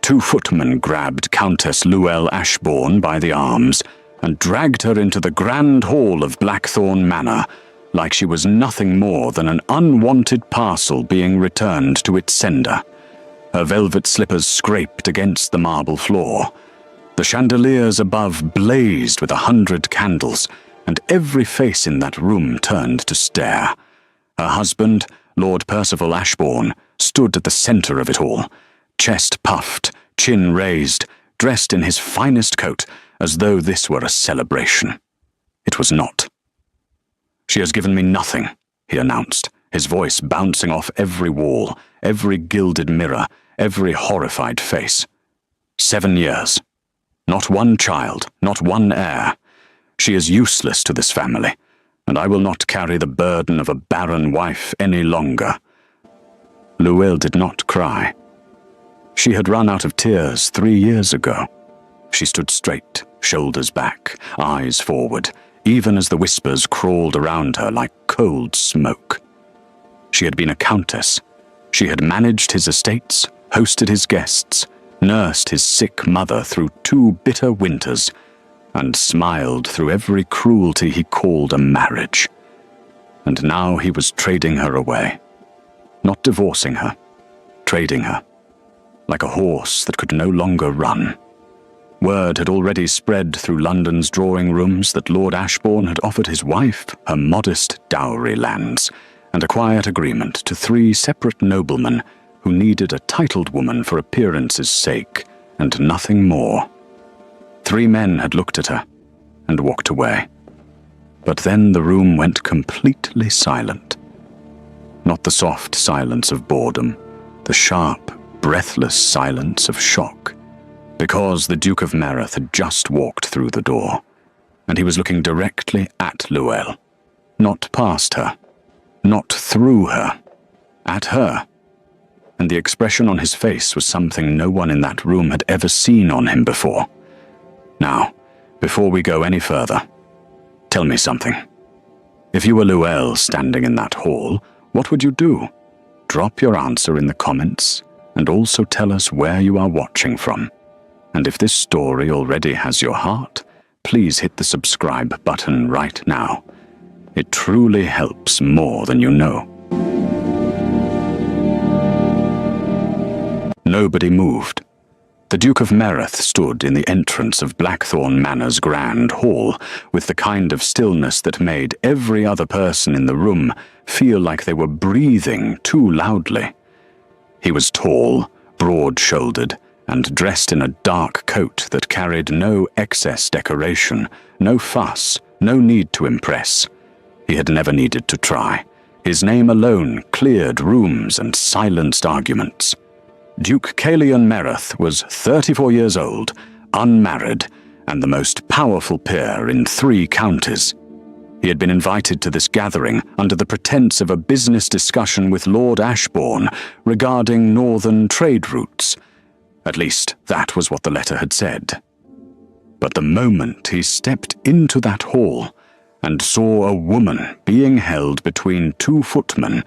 2 footmen grabbed Countess Llewellyn Ashbourne by the arms and dragged her into the grand hall of Blackthorn Manor, like she was nothing more than an unwanted parcel being returned to its sender. Her velvet slippers scraped against the marble floor. The chandeliers above blazed with 100 candles, and every face in that room turned to stare. Her husband, Lord Percival Ashbourne, stood at the centre of it all, chest puffed, chin raised, dressed in his finest coat, as though this were a celebration. It was not. "She has given me nothing," he announced, his voice bouncing off every wall, every gilded mirror, every horrified face. 7 years. Not one child, not one heir. She is useless to this family, and I will not carry the burden of a barren wife any longer. Llewellyn did not cry. She had run out of tears 3 years ago. She stood straight, shoulders back, eyes forward, even as the whispers crawled around her like cold smoke. She had been a countess. She had managed his estates, hosted his guests, nursed his sick mother through 2 bitter winters, and smiled through every cruelty he called a marriage. And now he was trading her away. Not divorcing her, trading her, like a horse that could no longer run. Word had already spread through London's drawing rooms that Lord Ashbourne had offered his wife her modest dowry lands and a quiet agreement to 3 separate noblemen who needed a titled woman for appearance's sake and nothing more. 3 men had looked at her and walked away. But then the room went completely silent. Not the soft silence of boredom, the sharp, breathless silence of shock. Because the Duke of Meath had just walked through the door, and he was looking directly at Llewellyn, not past her, not through her, at her. And the expression on his face was something no one in that room had ever seen on him before. Now, before we go any further, tell me something. If you were Llewellyn standing in that hall, what would you do? Drop your answer in the comments, and also tell us where you are watching from. And if this story already has your heart, please hit the subscribe button right now. It truly helps more than you know. Nobody moved. The Duke of Meath stood in the entrance of Blackthorn Manor's grand hall with the kind of stillness that made every other person in the room feel like they were breathing too loudly. He was tall, broad-shouldered, and dressed in a dark coat that carried no excess decoration, no fuss, no need to impress. He had never needed to try. His name alone cleared rooms and silenced arguments. Duke Childless Meath was 34 years old, unmarried, and the most powerful peer in 3 counties. He had been invited to this gathering under the pretense of a business discussion with Lord Ashbourne regarding northern trade routes. At least, that was what the letter had said. But the moment he stepped into that hall and saw a woman being held between 2 footmen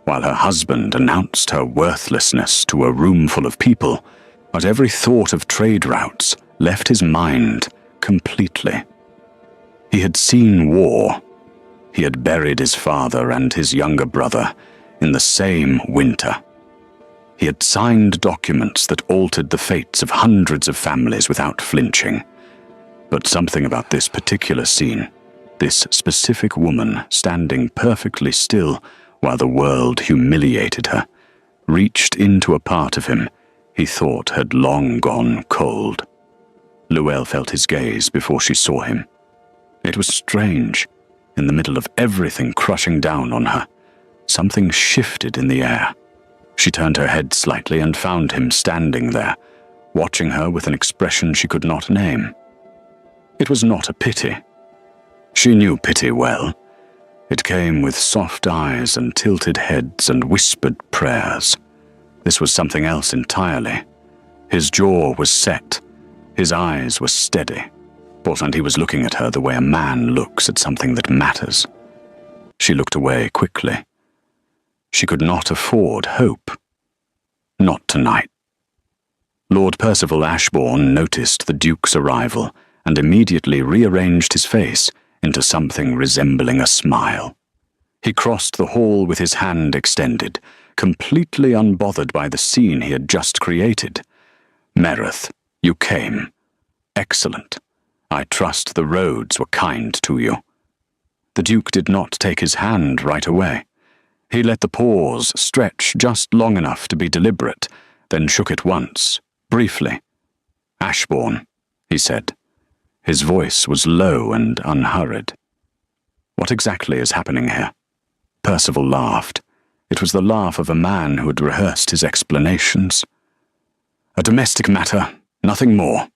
while her husband announced her worthlessness to a room full of people, but every thought of trade routes left his mind completely. He had seen war. He had buried his father and his younger brother in the same winter. He had signed documents that altered the fates of hundreds of families without flinching. But something about this particular scene, this specific woman standing perfectly still while the world humiliated her, reached into a part of him he thought had long gone cold. Llewellyn felt his gaze before she saw him. It was strange. In the middle of everything crushing down on her, something shifted in the air. She turned her head slightly and found him standing there, watching her with an expression she could not name. It was not a pity. She knew pity well. It came with soft eyes and tilted heads and whispered prayers. This was something else entirely. His jaw was set. His eyes were steady. And he was looking at her the way a man looks at something that matters. She looked away quickly. She could not afford hope. Not tonight. Lord Percival Ashbourne noticed the Duke's arrival and immediately rearranged his face into something resembling a smile. He crossed the hall with his hand extended, completely unbothered by the scene he had just created. "Merith, you came. Excellent. I trust the roads were kind to you." The Duke did not take his hand right away. He let the pause stretch just long enough to be deliberate, then shook it once, briefly. "Ashbourne," he said. His voice was low and unhurried. "What exactly is happening here?" Percival laughed. It was the laugh of a man who had rehearsed his explanations. "A domestic matter, nothing more.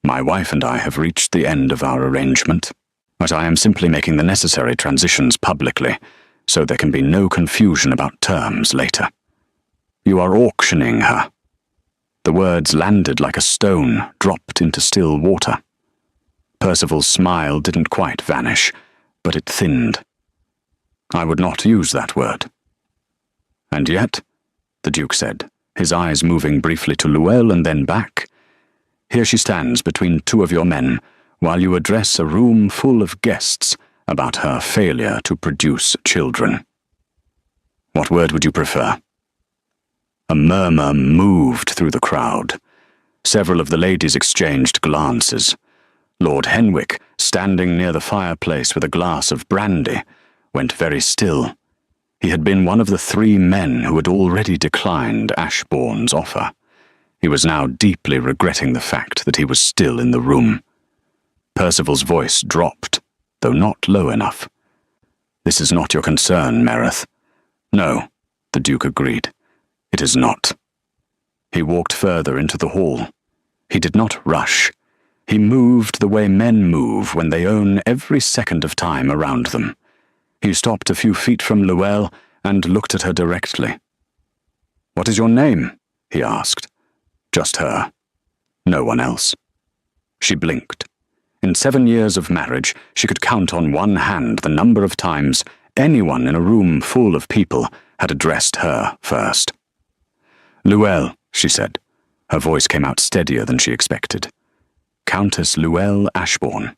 My wife and I have reached the end of our arrangement, but I am simply making the necessary transitions publicly, so there can be no confusion about terms later. You are auctioning her." The words landed like a stone dropped into still water. Percival's smile didn't quite vanish, but it thinned. "I would not use that word." "And yet," the Duke said, his eyes moving briefly to Luelle and then back, "here she stands between two of your men, while you address a room full of guests about her failure to produce children. What word would you prefer?" A murmur moved through the crowd. Several of the ladies exchanged glances. Lord Henwick, standing near the fireplace with a glass of brandy, went very still. He had been one of the 3 men who had already declined Ashbourne's offer. He was now deeply regretting the fact that he was still in the room. Percival's voice dropped, though not low enough. "This is not your concern, Merith." "No," the Duke agreed. "It is not." He walked further into the hall. He did not rush. He moved the way men move when they own every second of time around them. He stopped a few feet from Luelle and looked at her directly. "What is your name?" he asked. "Just her. No one else." She blinked. In 7 years of marriage, she could count on one hand the number of times anyone in a room full of people had addressed her first. "Luelle," she said. Her voice came out steadier than she expected. "Countess Luelle Ashbourne."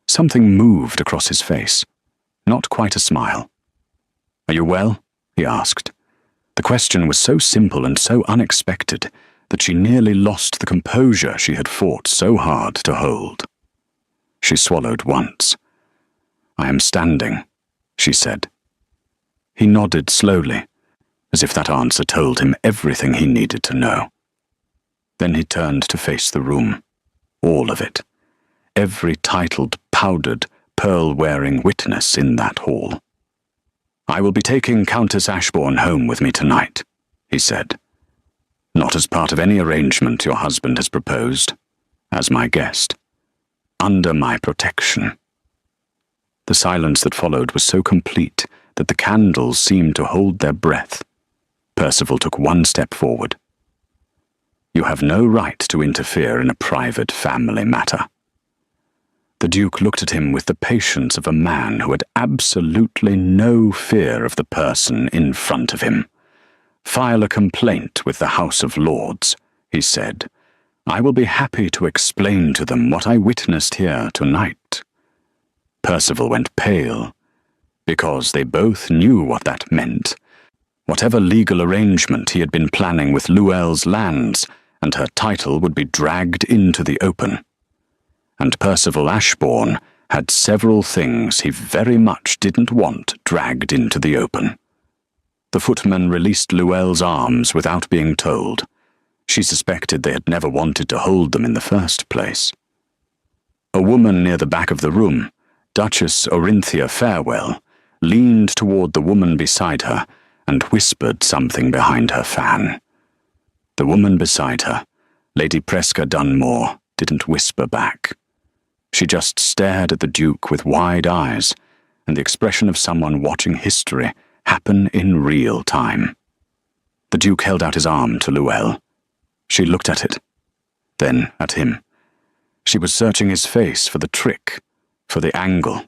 Something moved across his face. Not quite a smile. "Are you well?" he asked. The question was so simple and so unexpected that she nearly lost the composure she had fought so hard to hold. She swallowed once. "I am standing," she said. He nodded slowly, as if that answer told him everything he needed to know. Then he turned to face the room. All of it. Every titled, powdered, pearl-wearing witness in that hall. "I will be taking Countess Ashbourne home with me tonight," he said. "Not as part of any arrangement your husband has proposed. As my guest. Under my protection." The silence that followed was so complete that the candles seemed to hold their breath. Percival took one step forward. "You have no right to interfere in a private family matter." The Duke looked at him with the patience of a man who had absolutely no fear of the person in front of him. "File a complaint with the House of Lords," he said. "I will be happy to explain to them what I witnessed here tonight." Percival went pale, because they both knew what that meant. Whatever legal arrangement he had been planning with Luelle's lands, and her title would be dragged into the open. And Percival Ashbourne had several things he very much didn't want dragged into the open. The footman released Luelle's arms without being told. She suspected they had never wanted to hold them in the first place. A woman near the back of the room, Duchess Orinthia Farewell, leaned toward the woman beside her and whispered something behind her fan. The woman beside her, Lady Presca Dunmore, didn't whisper back. She just stared at the Duke with wide eyes and the expression of someone watching history happen in real time. The Duke held out his arm to Luelle. She looked at it, then at him. She was searching his face for the trick, for the angle,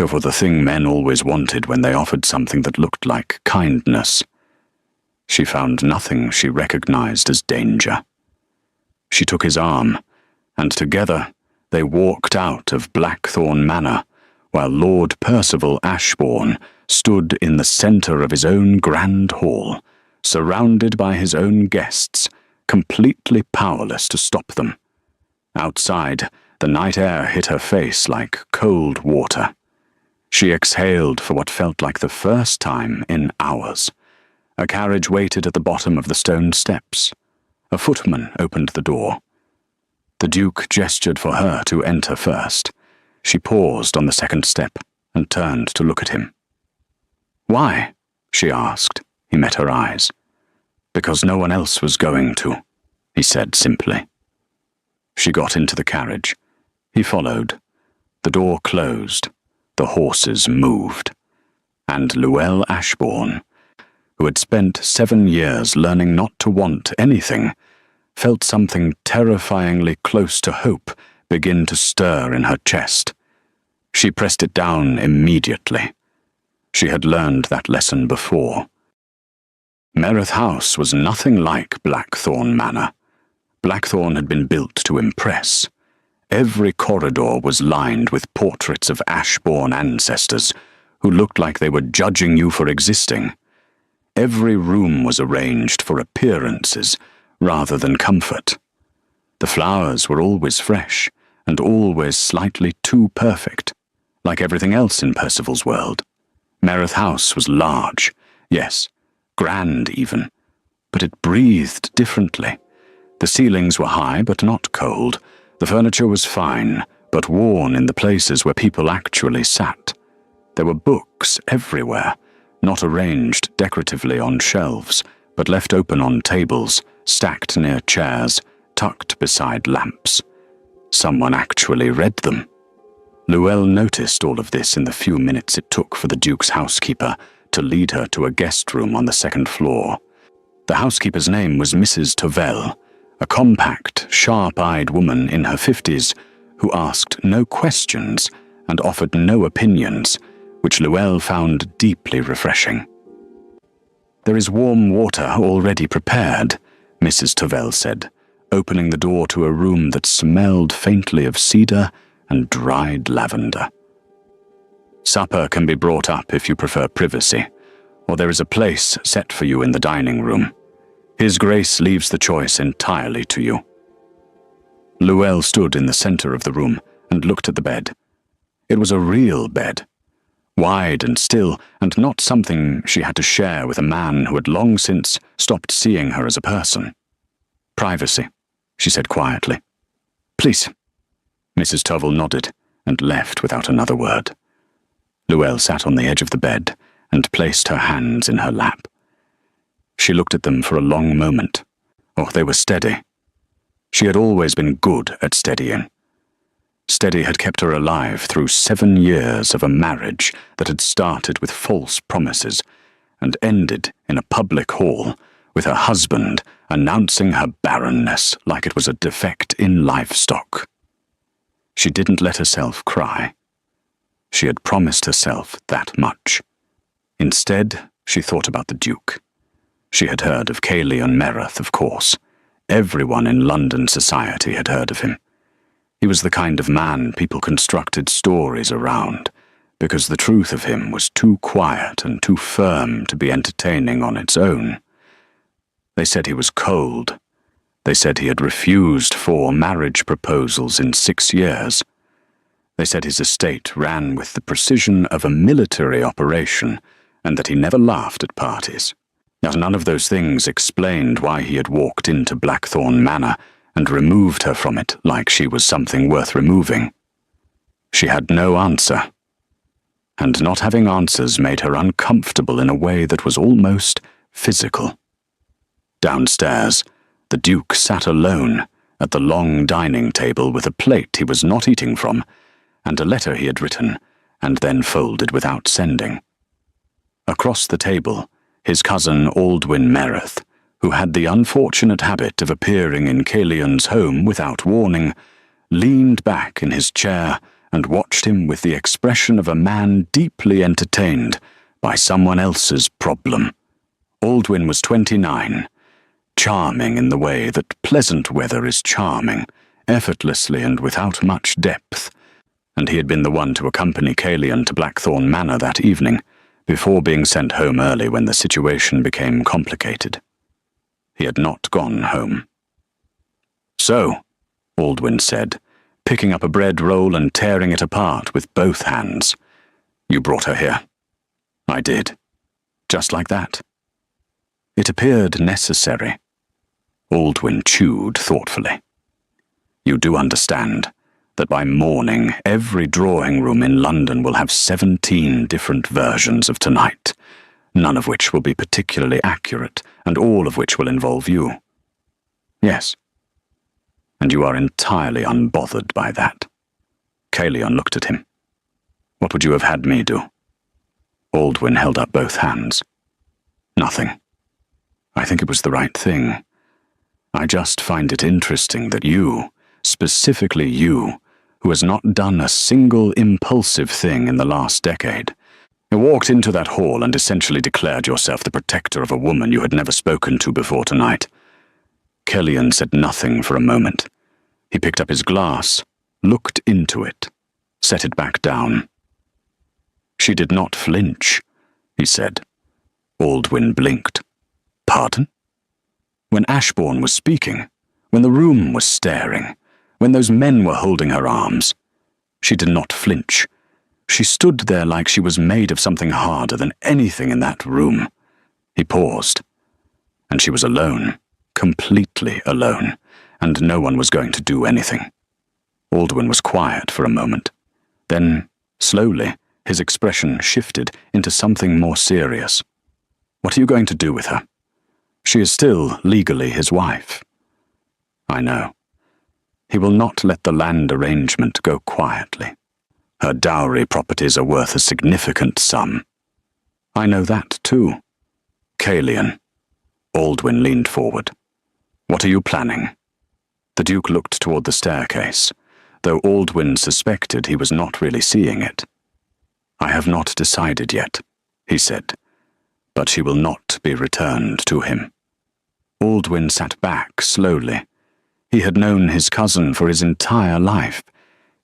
or for the thing men always wanted when they offered something that looked like kindness. She found nothing she recognized as danger. She took his arm, and together they walked out of Blackthorn Manor, while Lord Percival Ashbourne stood in the centre of his own grand hall, surrounded by his own guests, completely powerless to stop them. Outside, the night air hit her face like cold water. She exhaled for what felt like the first time in hours. A carriage waited at the bottom of the stone steps. A footman opened the door. The Duke gestured for her to enter first. She paused on the second step and turned to look at him. "Why?" she asked. He met her eyes. "Because no one else was going to," he said simply. She got into the carriage. He followed. The door closed. The horses moved. And Llewellyn Ashbourne, who had spent 7 years learning not to want anything, felt something terrifyingly close to hope begin to stir in her chest. She pressed it down immediately. She had learned that lesson before. Mereth House was nothing like Blackthorn Manor. Blackthorn had been built to impress. Every corridor was lined with portraits of Ashbourne ancestors who looked like they were judging you for existing. Every room was arranged for appearances rather than comfort. The flowers were always fresh and always slightly too perfect, like everything else in Percival's world. Mereth House was large, yes, grand even, but it breathed differently. The ceilings were high but not cold. The furniture was fine, but worn in the places where people actually sat. There were books everywhere, not arranged decoratively on shelves, but left open on tables, stacked near chairs, tucked beside lamps. Someone actually read them. Llewellyn noticed all of this in the few minutes it took for the Duke's housekeeper to lead her to a guest room on the second floor. The housekeeper's name was Mrs. Tovell, a compact, sharp-eyed woman in her 50s who asked no questions and offered no opinions, which Llewellyn found deeply refreshing. "There is warm water already prepared," Mrs. Tovell said, opening the door to a room that smelled faintly of cedar and dried lavender. "Supper can be brought up if you prefer privacy, or there is a place set for you in the dining room. His Grace leaves the choice entirely to you." Llewellyn stood in the center of the room and looked at the bed. It was a real bed, wide and still, and not something she had to share with a man who had long since stopped seeing her as a person. "Privacy," she said quietly. "Please." Mrs. Tovell nodded and left without another word. Llewellyn sat on the edge of the bed and placed her hands in her lap. She looked at them for a long moment. Oh, they were steady. She had always been good at steadying. Steady had kept her alive through 7 years of a marriage that had started with false promises and ended in a public hall with her husband announcing her barrenness like it was a defect in livestock. She didn't let herself cry. She had promised herself that much. Instead, she thought about the Duke. She had heard of Caelian Mereth, of course. Everyone in London society had heard of him. He was the kind of man people constructed stories around, because the truth of him was too quiet and too firm to be entertaining on its own. They said he was cold. They said he had refused 4 marriage proposals in 6 years. They said his estate ran with the precision of a military operation, and that he never laughed at parties. Yet none of those things explained why he had walked into Blackthorn Manor and removed her from it like she was something worth removing. She had no answer, and not having answers made her uncomfortable in a way that was almost physical. Downstairs, the Duke sat alone at the long dining table with a plate he was not eating from, and a letter he had written and then folded without sending. Across the table, his cousin Aldwyn Mereth, who had the unfortunate habit of appearing in Caelian's home without warning, leaned back in his chair and watched him with the expression of a man deeply entertained by someone else's problem. Aldwyn was 29. charming in the way that pleasant weather is charming, effortlessly and without much depth, and he had been the one to accompany Calion to Blackthorn Manor that evening, before being sent home early when the situation became complicated. He had not gone home. "So," Aldwin said, picking up a bread roll and tearing it apart with both hands, "you brought her here." "I did. Just like that." It appeared necessary. Aldwin chewed thoughtfully. "You do understand that by morning every drawing room in London will have 17 different versions of tonight, none of which will be particularly accurate, and all of which will involve you." "Yes." "And you are entirely unbothered by that." Calion looked at him. "What would you have had me do?" Aldwin held up both hands. "Nothing. I think it was the right thing. I just find it interesting that you, specifically you, who has not done a single impulsive thing in the last decade, you walked into that hall and essentially declared yourself the protector of a woman you had never spoken to before tonight." Calion said nothing for a moment. He picked up his glass, looked into it, set it back down. "She did not flinch," he said. Aldwin blinked. "Pardon?" "When Ashbourne was speaking, when the room was staring, when those men were holding her arms, she did not flinch. She stood there like she was made of something harder than anything in that room." He paused. "And she was alone, completely alone, and no one was going to do anything." Aldwin was quiet for a moment. Then, slowly, his expression shifted into something more serious. "What are you going to do with her? She is still legally his wife." "I know. He will not let the land arrangement go quietly. Her dowry properties are worth a significant sum." "I know that too." "Calion." Aldwin leaned forward. "What are you planning?" The Duke looked toward the staircase, though Aldwin suspected he was not really seeing it. "I have not decided yet," he said, "but she will not be returned to him." Aldwin sat back slowly. He had known his cousin for his entire life.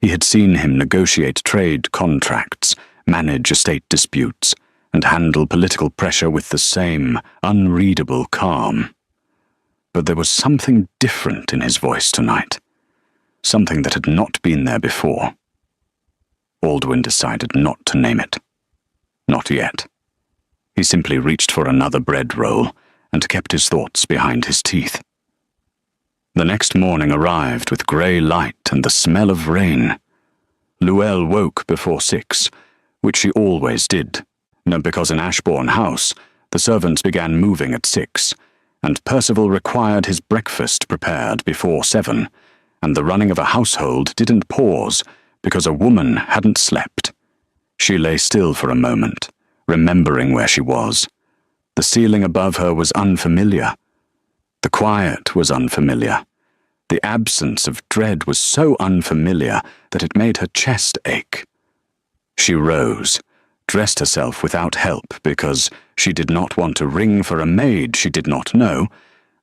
He had seen him negotiate trade contracts, manage estate disputes, and handle political pressure with the same unreadable calm. But there was something different in his voice tonight, something that had not been there before. Aldwin decided not to name it. Not yet. He simply reached for another bread roll and kept his thoughts behind his teeth. The next morning arrived with grey light and the smell of rain. Luelle woke before 6, which she always did, because in Ashbourne House the servants began moving at 6, and Percival required his breakfast prepared before 7, and the running of a household didn't pause because a woman hadn't slept. She lay still for a moment, remembering where she was. The ceiling above her was unfamiliar. The quiet was unfamiliar. The absence of dread was so unfamiliar that it made her chest ache. She rose, dressed herself without help because she did not want to ring for a maid she did not know,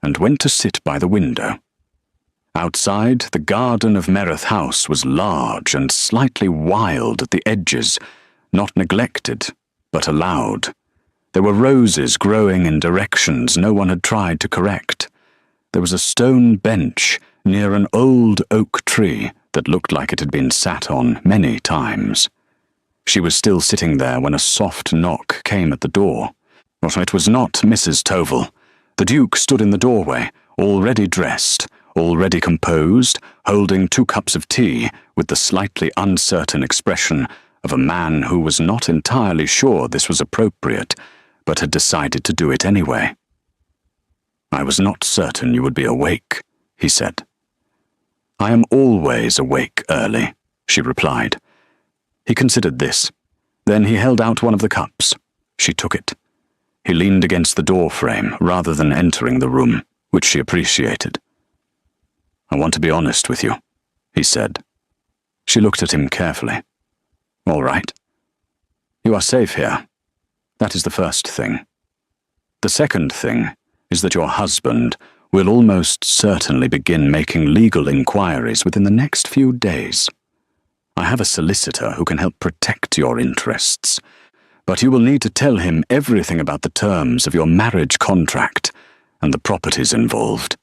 and went to sit by the window. Outside, the garden of Merith House was large and slightly wild at the edges, not neglected, but allowed. There were roses growing in directions no one had tried to correct. There was a stone bench near an old oak tree that looked like it had been sat on many times. She was still sitting there when a soft knock came at the door. It was not Mrs. Toval. The Duke stood in the doorway, already dressed, already composed, holding 2 cups of tea with the slightly uncertain expression of a man who was not entirely sure this was appropriate, but had decided to do it anyway. "I was not certain you would be awake," he said. "I am always awake early," she replied. He considered this. Then he held out one of the cups. She took it. He leaned against the door frame rather than entering the room, which she appreciated. "I want to be honest with you," he said. She looked at him carefully. "All right. You are safe here. That is the first thing. The second thing is that your husband, We'll almost certainly begin making legal inquiries within the next few days. I have a solicitor who can help protect your interests, but you will need to tell him everything about the terms of your marriage contract and the properties involved."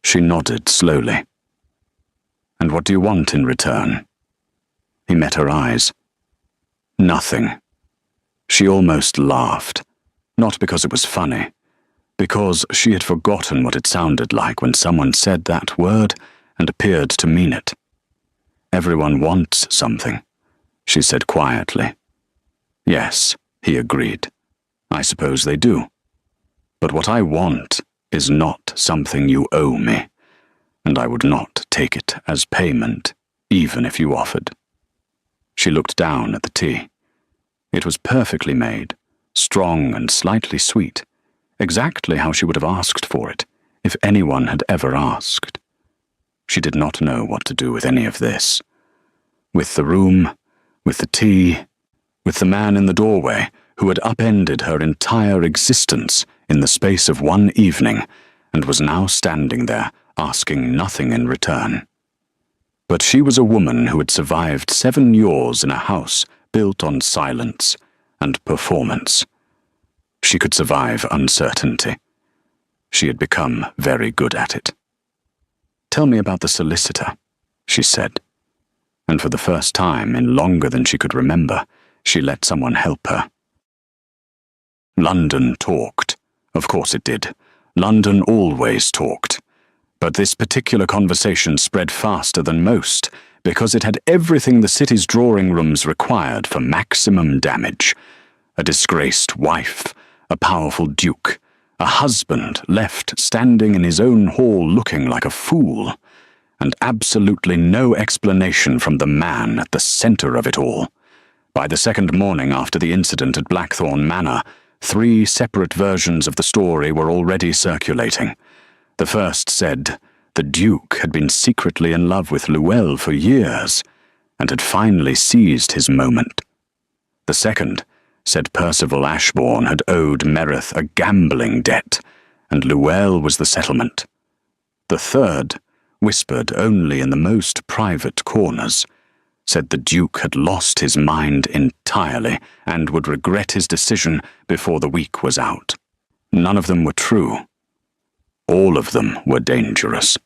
She nodded slowly. "And what do you want in return?" He met her eyes. "Nothing." She almost laughed, not because it was funny, because she had forgotten what it sounded like when someone said that word and appeared to mean it. "Everyone wants something," she said quietly. "Yes," he agreed. "I suppose they do. But what I want is not something you owe me, and I would not take it as payment, even if you offered." She looked down at the tea. It was perfectly made, strong and slightly sweet, exactly how she would have asked for it, if anyone had ever asked. She did not know what to do with any of this. With the room, with the tea, with the man in the doorway who had upended her entire existence in the space of one evening and was now standing there asking nothing in return. But she was a woman who had survived 7 years in a house built on silence and performance. She could survive uncertainty. She had become very good at it. "Tell me about the solicitor," she said. And for the first time in longer than she could remember, she let someone help her. London talked. Of course it did. London always talked. But this particular conversation spread faster than most, because it had everything the city's drawing rooms required for maximum damage. A disgraced wife, a powerful duke, a husband left standing in his own hall looking like a fool, and absolutely no explanation from the man at the center of it all. By the second morning after the incident at Blackthorn Manor, 3 separate versions of the story were already circulating. The first said the Duke had been secretly in love with Luelle for years, and had finally seized his moment. The second said Percival Ashbourne had owed Mereth a gambling debt, and Luelle was the settlement. The third, whispered only in the most private corners, said the Duke had lost his mind entirely and would regret his decision before the week was out. None of them were true. All of them were dangerous.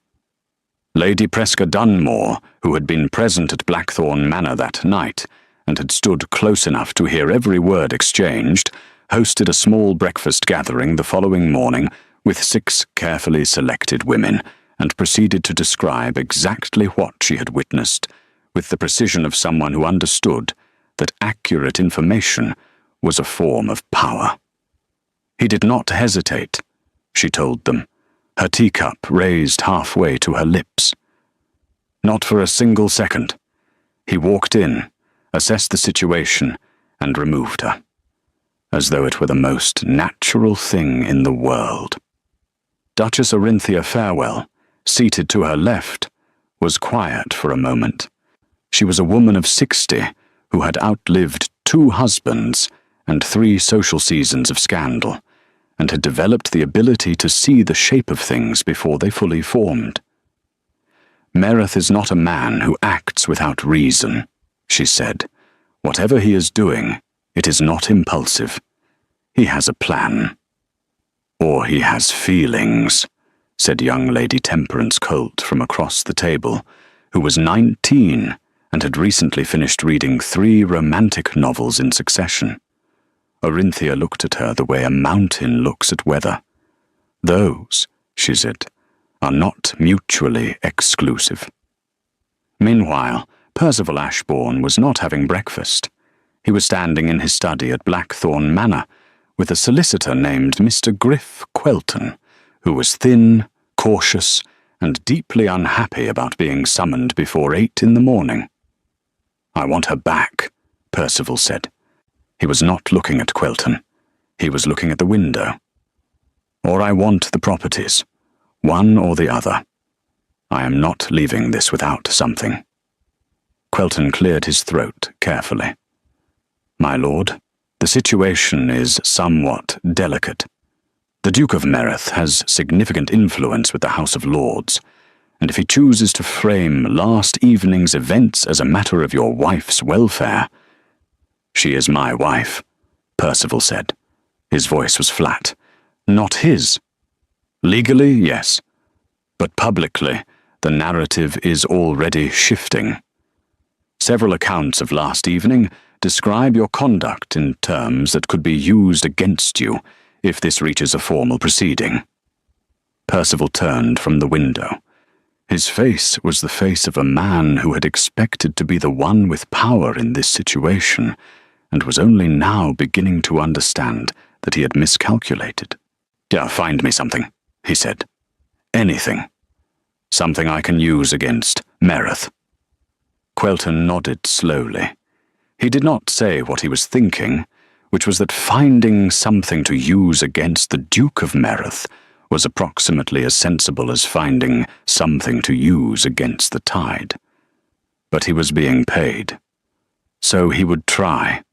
Lady Presca Dunmore, who had been present at Blackthorn Manor that night, and had stood close enough to hear every word exchanged, hosted a small breakfast gathering the following morning with 6 carefully selected women, and proceeded to describe exactly what she had witnessed, with the precision of someone who understood that accurate information was a form of power. He did not hesitate, she told them, her teacup raised halfway to her lips. Not for a single second. He walked in, assessed the situation, and removed her, as though it were the most natural thing in the world. Duchess Orinthia Farewell, seated to her left, was quiet for a moment. She was a woman of 60 who had outlived 2 husbands and 3 social seasons of scandal, and had developed the ability to see the shape of things before they fully formed. "Mereth is not a man who acts without reason," she said. "Whatever he is doing, it is not impulsive. He has a plan. Or he has feelings," said young Lady Temperance Colt from across the table, who was 19 and had recently finished reading 3 romantic novels in succession. Orinthia looked at her the way a mountain looks at weather. "Those," she said, "are not mutually exclusive." Meanwhile, Percival Ashbourne was not having breakfast. He was standing in his study at Blackthorn Manor with a solicitor named Mr. Griff Quelton, who was thin, cautious, and deeply unhappy about being summoned before 8 in the morning. "I want her back," Percival said. He was not looking at Quelton. He was looking at the window. "Or I want the properties, one or the other. I am not leaving this without something." Quelton cleared his throat carefully. "My lord, the situation is somewhat delicate. The Duke of Meath has significant influence with the House of Lords, and if he chooses to frame last evening's events as a matter of your wife's welfare—" "She is my wife," Percival said. His voice was flat. "Not his. Legally, yes, but publicly, the narrative is already shifting. Several accounts of last evening describe your conduct in terms that could be used against you if this reaches a formal proceeding." Percival turned from the window. His face was the face of a man who had expected to be the one with power in this situation, and was only now beginning to understand that he had miscalculated. "Yeah, find me something," he said. "Anything. Something I can use against Meath." Quelton nodded slowly. He did not say what he was thinking, which was that finding something to use against the Duke of Meath was approximately as sensible as finding something to use against the tide. But he was being paid, so he would try.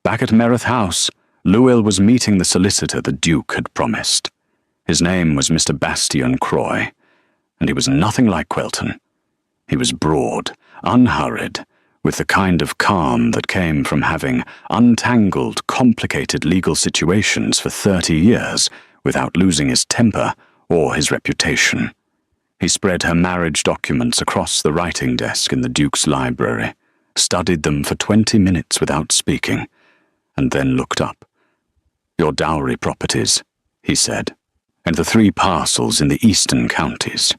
Back at Meath House, Llewellyn was meeting the solicitor the Duke had promised. His name was Mr. Bastien Croy, and he was nothing like Quelton. He was broad, unhurried, with the kind of calm that came from having untangled, complicated legal situations for 30 years without losing his temper or his reputation. He spread her marriage documents across the writing desk in the Duke's library, studied them for 20 minutes without speaking, and then looked up. "Your dowry properties," he said, "and the 3 parcels in the eastern counties.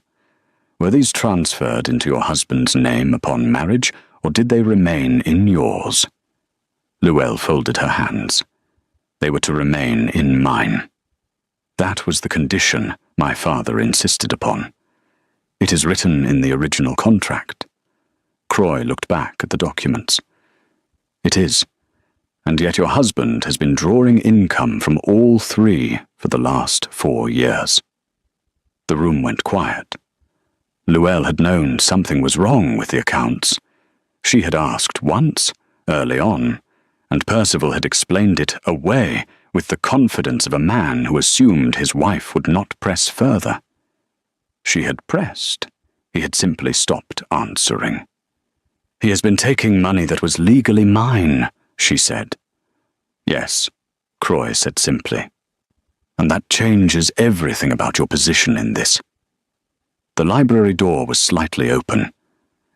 Were these transferred into your husband's name upon marriage, or did they remain in yours?" Llewellyn folded her hands. "They were to remain in mine. That was the condition my father insisted upon. It is written in the original contract." Croy looked back at the documents. "It is. And yet your husband has been drawing income from all 3 for the last 4 years. The room went quiet. Llewellyn had known something was wrong with the accounts. She had asked once, early on, and Percival had explained it away with the confidence of a man who assumed his wife would not press further. She had pressed. He had simply stopped answering. "He has been taking money that was legally mine," she said. "Yes," Croy said simply. "And that changes everything about your position in this." The library door was slightly open.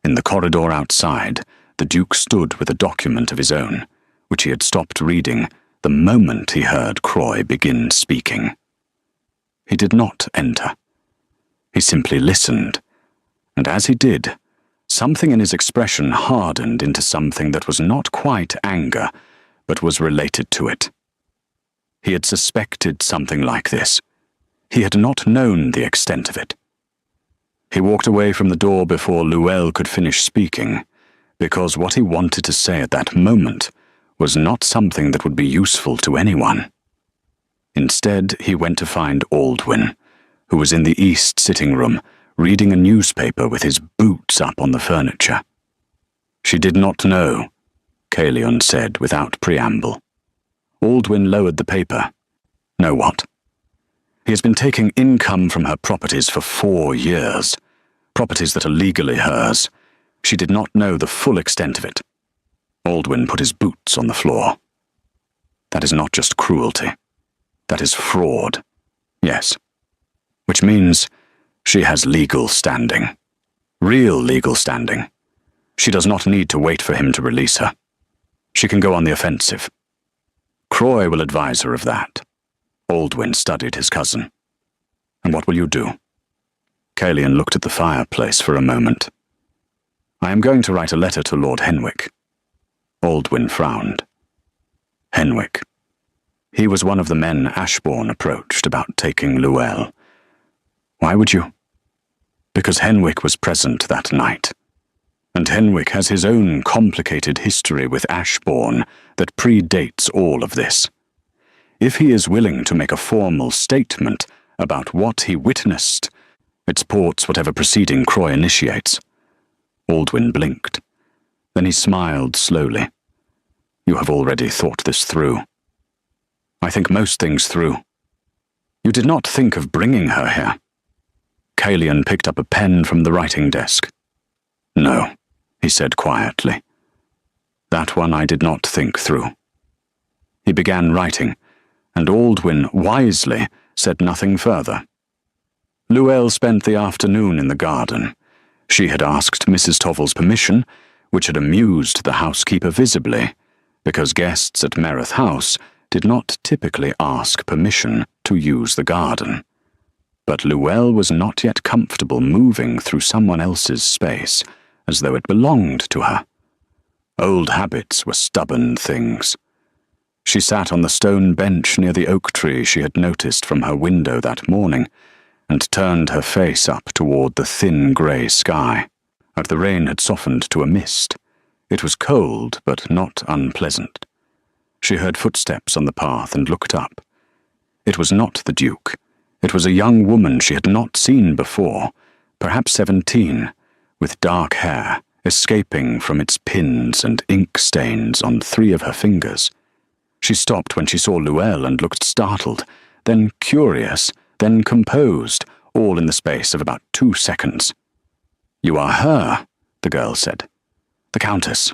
In the corridor outside, the Duke stood with a document of his own, which he had stopped reading the moment he heard Croy begin speaking. He did not enter. He simply listened, and as he did, something in his expression hardened into something that was not quite anger, but was related to it. He had suspected something like this. He had not known the extent of it. He walked away from the door before Llewellyn could finish speaking, because what he wanted to say at that moment was not something that would be useful to anyone. Instead, he went to find Aldwyn, who was in the east sitting room, reading a newspaper with his boots up on the furniture. "She did not know," Caelion said without preamble. Aldwyn lowered the paper. "Know what?" "He has been taking income from her properties for 4 years, properties that are legally hers. She did not know the full extent of it." Aldwyn put his boots on the floor. "That is not just cruelty. That is fraud. Yes. Which means she has legal standing. Real legal standing. She does not need to wait for him to release her. She can go on the offensive. Croy will advise her of that." Aldwyn studied his cousin. "And what will you do?" Caelion looked at the fireplace for a moment. "I am going to write a letter to Lord Henwick." Aldwyn frowned. Henwick. He was one of the men Ashbourne approached about taking Llewellyn. "Why would you?" "Because Henwick was present that night. And Henwick has his own complicated history with Ashbourne that predates all of this. If he is willing to make a formal statement about what he witnessed, it supports whatever proceeding Croy initiates." Aldwyn blinked. Then he smiled slowly. "You have already thought this through." "I think most things through." You did not think of bringing her here. Calion picked up a pen from the writing desk. No, he said quietly. That one I did not think through. He began writing, and Aldwyn wisely said nothing further. Luelle spent the afternoon in the garden. She had asked Mrs. Tovall's permission, which had amused the housekeeper visibly, because guests at Merith House did not typically ask permission to use the garden. But Luelle was not yet comfortable moving through someone else's space, as though it belonged to her. Old habits were stubborn things. She sat on the stone bench near the oak tree she had noticed from her window that morning, and turned her face up toward the thin grey sky. The rain had softened to a mist. It was cold, but not unpleasant. She heard footsteps on the path and looked up. It was not the Duke. It was a young woman she had not seen before, perhaps 17, with dark hair escaping from its pins and ink stains on 3 of her fingers. She stopped when she saw Luelle and looked startled, then curious, then composed, all in the space of about 2 seconds. "You are her," the girl said. "The Countess."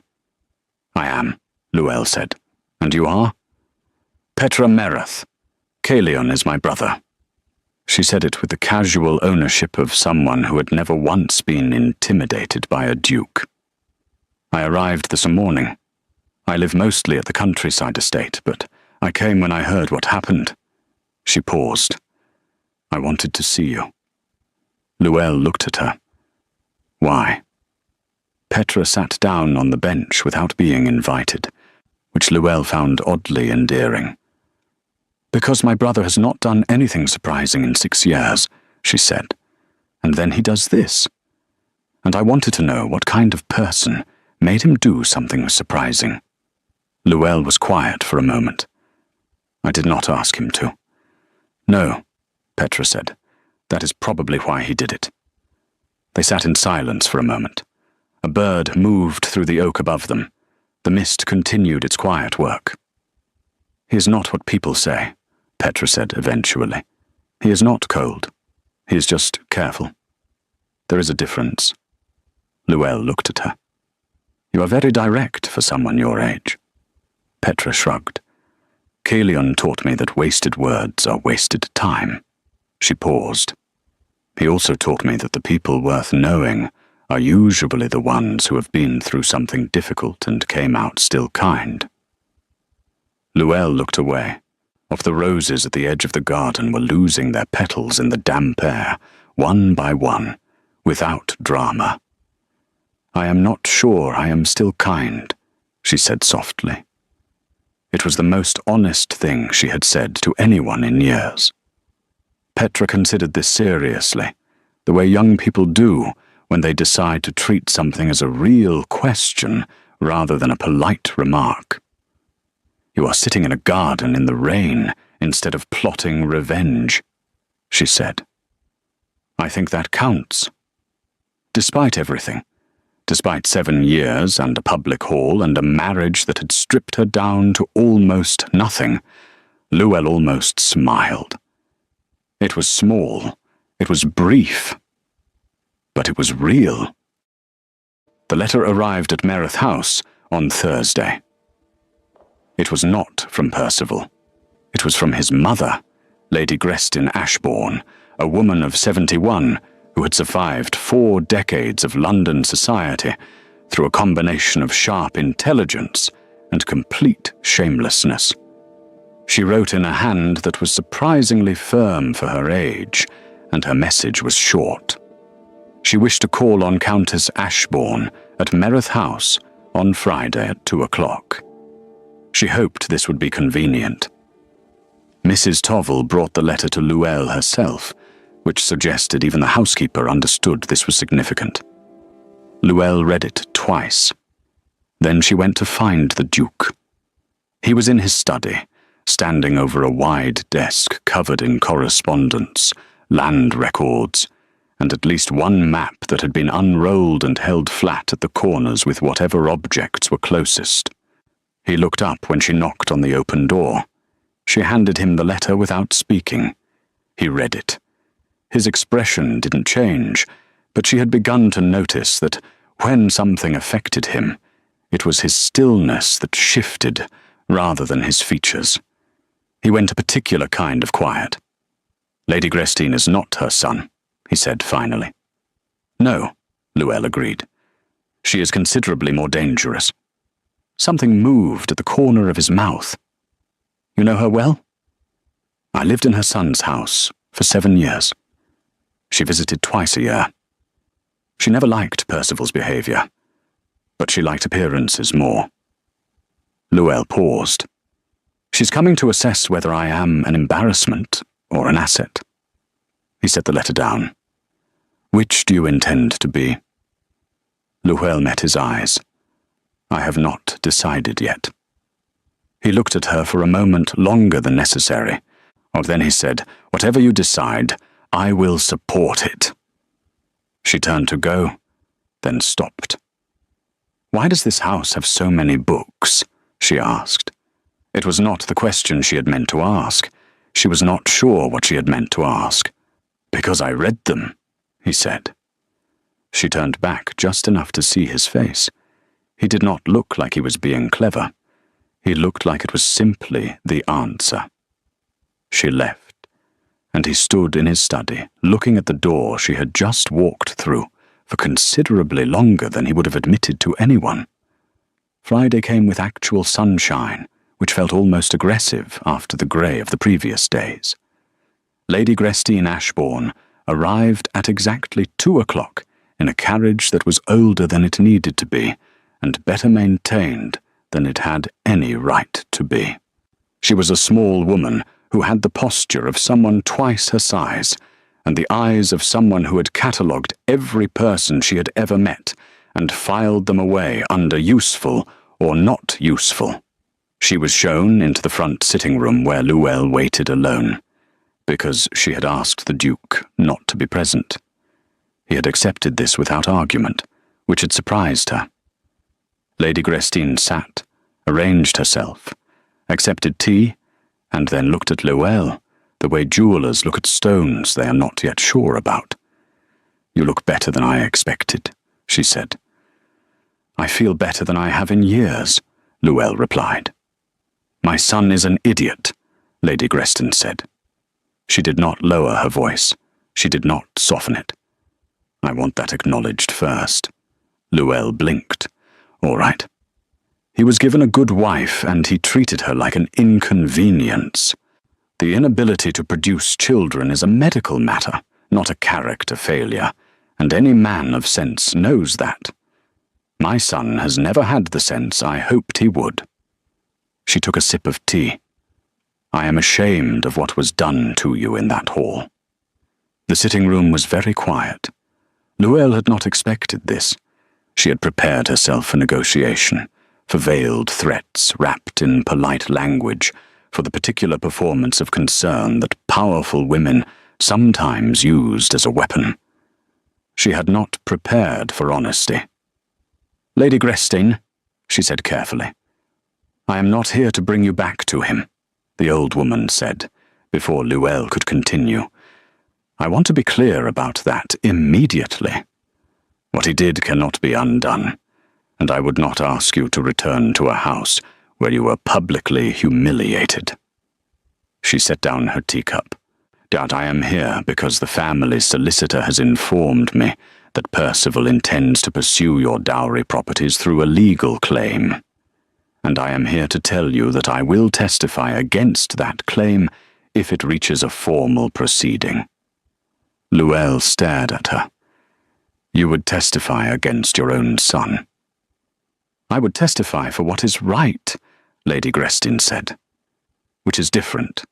"I am," Luelle said. "And you are?" "Petra Merith. Calion is my brother." She said it with the casual ownership of someone who had never once been intimidated by a duke. "I arrived this morning. I live mostly at the countryside estate, but I came when I heard what happened." She paused. "I wanted to see you." Luelle looked at her. "Why?" Petra sat down on the bench without being invited, which Luelle found oddly endearing. "Because my brother has not done anything surprising in 6 years," she said. "And then he does this. And I wanted to know what kind of person made him do something surprising." Luelle was quiet for a moment. "I did not ask him to." "No," Petra said. "That is probably why he did it." They sat in silence for a moment. A bird moved through the oak above them. The mist continued its quiet work. "He is not what people say," Petra said eventually. "He is not cold. He is just careful. There is a difference." Luelle looked at her. "You are very direct for someone your age." Petra shrugged. "Calion taught me that wasted words are wasted time." She paused. "He also taught me that the people worth knowing are usually the ones who have been through something difficult and came out still kind." Luelle looked away. Of the roses at the edge of the garden were losing their petals in the damp air, one by one, without drama. "I am not sure I am still kind," she said softly. It was the most honest thing she had said to anyone in years. Petra considered this seriously, the way young people do when they decide to treat something as a real question rather than a polite remark. "You are sitting in a garden in the rain instead of plotting revenge," she said. "I think that counts. Despite everything, despite 7 years and a public hall and a marriage that had stripped her down to almost nothing, Luelle almost smiled. It was small, it was brief, but it was real. The letter arrived at Merith House on Thursday. It was not from Percival. It was from his mother, Lady Grestin Ashbourne, a woman of 71 who had survived 4 decades of London society through a combination of sharp intelligence and complete shamelessness. She wrote in a hand that was surprisingly firm for her age, and her message was short. She wished to call on Countess Ashbourne at Merith House on Friday at 2 o'clock. She hoped this would be convenient. Mrs. Tovall brought the letter to Luelle herself, which suggested even the housekeeper understood this was significant. Luelle read it twice. Then she went to find the Duke. He was in his study, standing over a wide desk covered in correspondence, land records, and at least one map that had been unrolled and held flat at the corners with whatever objects were closest. He looked up when she knocked on the open door. She handed him the letter without speaking. He read it. His expression didn't change, but she had begun to notice that when something affected him, it was his stillness that shifted rather than his features. He went a particular kind of quiet. "Lady Grestine is not her son," he said finally. "No," Luelle agreed. "She is considerably more dangerous." Something moved at the corner of his mouth. "You know her well?" "I lived in her son's house for 7 years. She visited twice a year. She never liked Percival's behavior, but she liked appearances more." Luelle paused. "She's coming to assess whether I am an embarrassment or an asset." He set the letter down. "Which do you intend to be?" Luelle met his eyes. "I have not decided yet." He looked at her for a moment longer than necessary. Then he said, "Whatever you decide, I will support it." She turned to go, then stopped. "Why does this house have so many books?" she asked. It was not the question she had meant to ask. She was not sure what she had meant to ask. "Because I read them," he said. She turned back just enough to see his face. He did not look like he was being clever. He looked like it was simply the answer. She left, and he stood in his study, looking at the door she had just walked through for considerably longer than he would have admitted to anyone. Friday came with actual sunshine, which felt almost aggressive after the grey of the previous days. Lady Grestine Ashbourne arrived at exactly 2 o'clock in a carriage that was older than it needed to be and better maintained than it had any right to be. She was a small woman who had the posture of someone twice her size and the eyes of someone who had catalogued every person she had ever met and filed them away under useful or not useful. She was shown into the front sitting room where Luelle waited alone, because she had asked the Duke not to be present. He had accepted this without argument, which had surprised her. Lady Grestine sat, arranged herself, accepted tea, and then looked at Luelle the way jewelers look at stones they are not yet sure about. "You look better than I expected," she said. "I feel better than I have in years," Luelle replied. "My son is an idiot," Lady Grestine said. She did not lower her voice. She did not soften it. "I want that acknowledged first." Luelle blinked. "All right." He was given a good wife, and he treated her like an inconvenience. The inability to produce children is a medical matter, not a character failure, and any man of sense knows that. My son has never had the sense I hoped he would. She took a sip of tea. "I am ashamed of what was done to you in that hall." The sitting room was very quiet. Luelle had not expected this. She had prepared herself for negotiation, for veiled threats wrapped in polite language, for the particular performance of concern that powerful women sometimes used as a weapon. She had not prepared for honesty. "Lady Grestine," she said carefully, "I am not here to bring you back to him," the old woman said, before Luelle could continue. "I want to be clear about that immediately. What he did cannot be undone, and I would not ask you to return to a house where you were publicly humiliated." She set down her teacup. "Dad, I am here because the family solicitor has informed me that Percival intends to pursue your dowry properties through a legal claim. And I am here to tell you that I will testify against that claim if it reaches a formal proceeding." Luelle stared at her. "You would testify against your own son?" "I would testify for what is right," Lady Grestine said. "Which is different."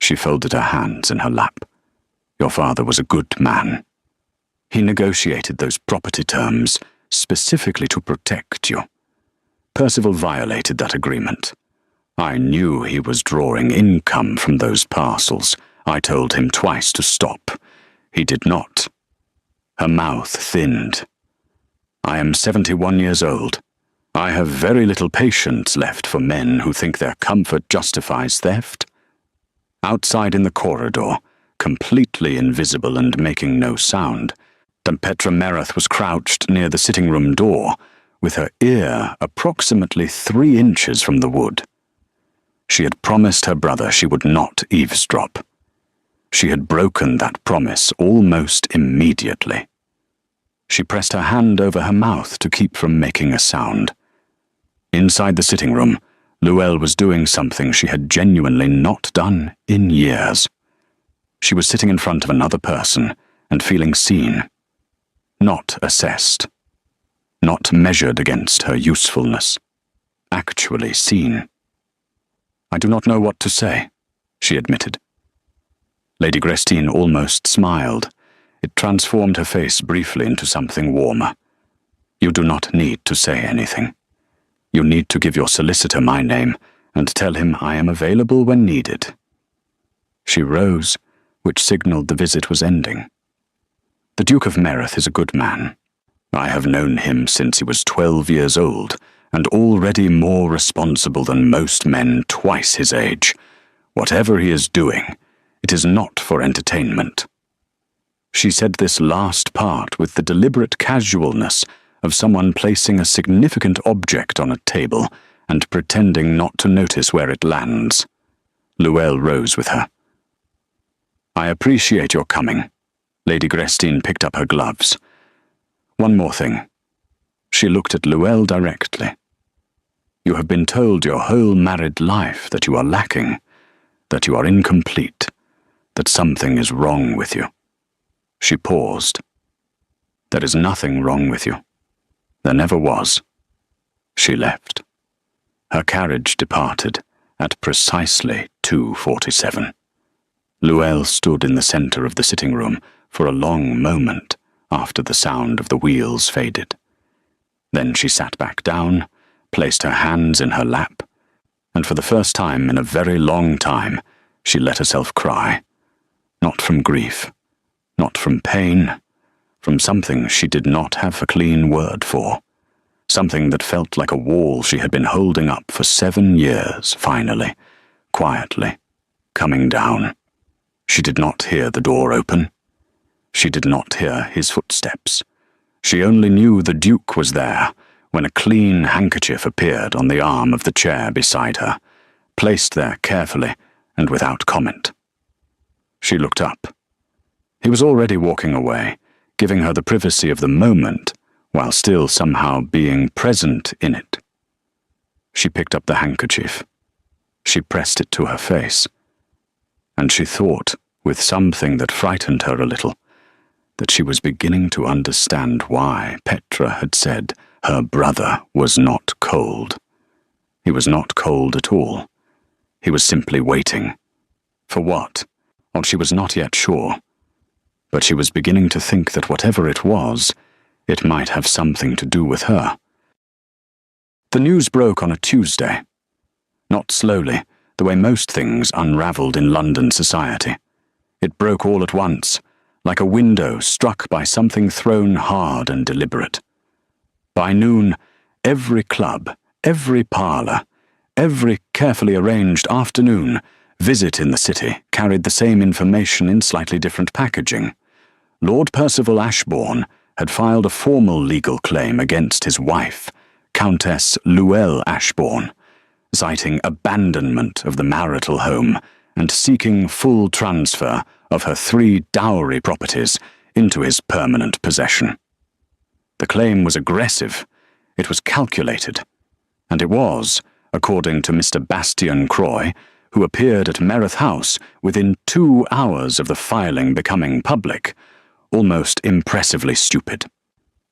She folded her hands in her lap. "Your father was a good man. He negotiated those property terms specifically to protect you. Percival violated that agreement. I knew he was drawing income from those parcels. I told him twice to stop. He did not." Her mouth thinned. "I am 71 years old. I have very little patience left for men who think their comfort justifies theft." Outside in the corridor, completely invisible and making no sound, Petra Mereth was crouched near the sitting-room door, with her ear approximately 3 inches from the wood. She had promised her brother she would not eavesdrop. She had broken that promise almost immediately. She pressed her hand over her mouth to keep from making a sound. Inside the sitting room, Luelle was doing something she had genuinely not done in years. She was sitting in front of another person and feeling seen, not assessed, not measured against her usefulness, actually seen. "I do not know what to say," she admitted. Lady Grestine almost smiled. It transformed her face briefly into something warmer. "You do not need to say anything. You need to give your solicitor my name and tell him I am available when needed." She rose, which signaled the visit was ending. "The Duke of Mereth is a good man. I have known him since he was 12 years old, and already more responsible than most men twice his age. Whatever he is doing, it is not for entertainment." She said this last part with the deliberate casualness of someone placing a significant object on a table and pretending not to notice where it lands. Luelle rose with her. "I appreciate your coming." Lady Grestine picked up her gloves. "One more thing." She looked at Luelle directly. "You have been told your whole married life that you are lacking, that you are incomplete, that something is wrong with you." She paused. "There is nothing wrong with you. There never was." She left. Her carriage departed at precisely 2:47. Luelle stood in the center of the sitting room for a long moment after the sound of the wheels faded. Then she sat back down, placed her hands in her lap, and for the first time in a very long time, she let herself cry. Not from grief, not from pain, from something she did not have a clean word for. Something that felt like a wall she had been holding up for 7 years, finally, quietly, coming down. She did not hear the door open. She did not hear his footsteps. She only knew the Duke was there when a clean handkerchief appeared on the arm of the chair beside her, placed there carefully and without comment. She looked up. He was already walking away, giving her the privacy of the moment, while still somehow being present in it. She picked up the handkerchief. She pressed it to her face. And she thought, with something that frightened her a little, that she was beginning to understand why Petra had said her brother was not cold. He was not cold at all. He was simply waiting. For what? Well, she was not yet sure. But she was beginning to think that whatever it was, it might have something to do with her. The news broke on a Tuesday. Not slowly, the way most things unraveled in London society. It broke all at once, like a window struck by something thrown hard and deliberate. By noon, every club, every parlour, every carefully arranged afternoon visit in the city carried the same information in slightly different packaging. Lord Percival Ashbourne had filed a formal legal claim against his wife, Countess Luelle Ashbourne, citing abandonment of the marital home and seeking full transfer of her 3 dowry properties into his permanent possession. The claim was aggressive, it was calculated, and it was, according to Mr. Bastian Croy, who appeared at Mereth House within 2 hours of the filing becoming public, almost impressively stupid.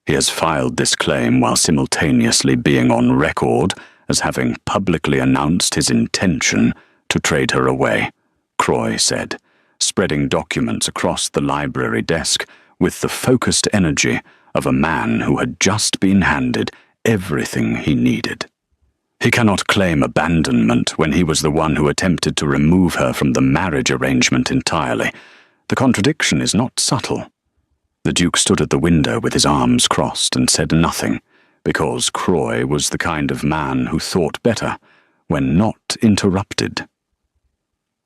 He has filed this claim while simultaneously being on record as having publicly announced his intention to trade her away, Croy said, spreading documents across the library desk with the focused energy of a man who had just been handed everything he needed. He cannot claim abandonment when he was the one who attempted to remove her from the marriage arrangement entirely. The contradiction is not subtle. The Duke stood at the window with his arms crossed and said nothing, because Croy was the kind of man who thought better when not interrupted.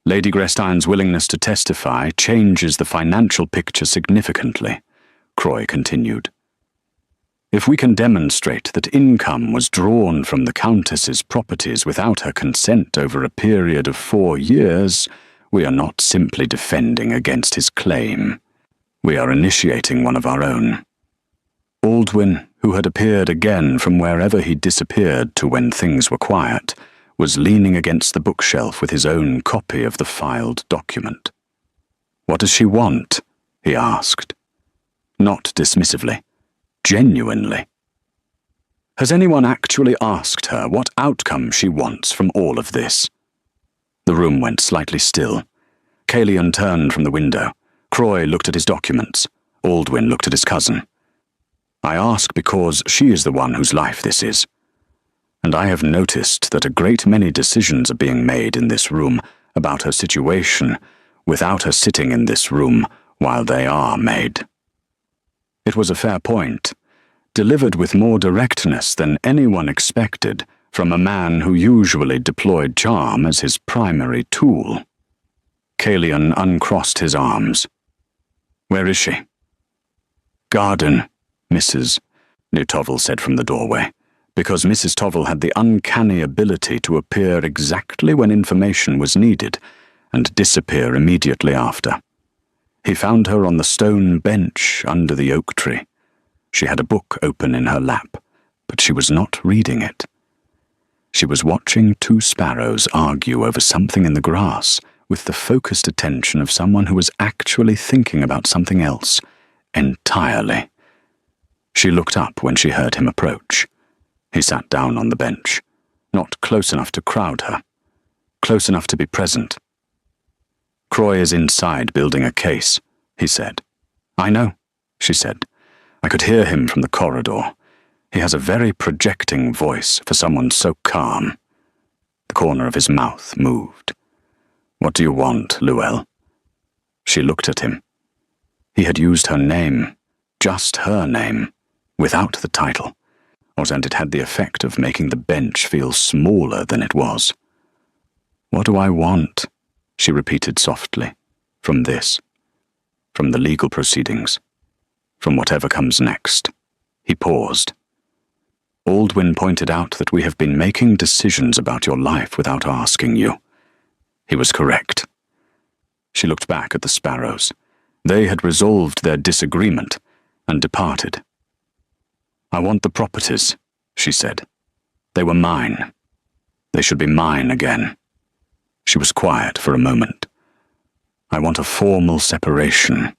Lady Grestein's willingness to testify changes the financial picture significantly, Croy continued. If we can demonstrate that income was drawn from the Countess's properties without her consent over a period of 4 years, we are not simply defending against his claim. We are initiating one of our own. Baldwin, who had appeared again from wherever he disappeared to when things were quiet, was leaning against the bookshelf with his own copy of the filed document. "What does she want?" he asked. Not dismissively. Genuinely. Has anyone actually asked her what outcome she wants from all of this? The room went slightly still. Calian turned from the window. Croy looked at his documents. Baldwin looked at his cousin. I ask because she is the one whose life this is. And I have noticed that a great many decisions are being made in this room about her situation without her sitting in this room while they are made. It was a fair point, delivered with more directness than anyone expected from a man who usually deployed charm as his primary tool. Calian uncrossed his arms. Where is she? Garden, Mrs. Tovel said from the doorway, because Mrs. Tovel had the uncanny ability to appear exactly when information was needed and disappear immediately after. He found her on the stone bench under the oak tree. She had a book open in her lap, but she was not reading it. She was watching 2 sparrows argue over something in the grass with the focused attention of someone who was actually thinking about something else entirely. She looked up when she heard him approach. He sat down on the bench, not close enough to crowd her, close enough to be present. Croy is inside building a case, he said. I know, she said. I could hear him from the corridor. He has a very projecting voice for someone so calm. The corner of his mouth moved. What do you want, Luelle? She looked at him. He had used her name, just her name, without the title, and it had the effect of making the bench feel smaller than it was. What do I want? She repeated softly. From this. From the legal proceedings. From whatever comes next. He paused. Baldwin pointed out that we have been making decisions about your life without asking you. He was correct. She looked back at the sparrows. They had resolved their disagreement and departed. I want the properties, she said. They were mine. They should be mine again. She was quiet for a moment. I want a formal separation.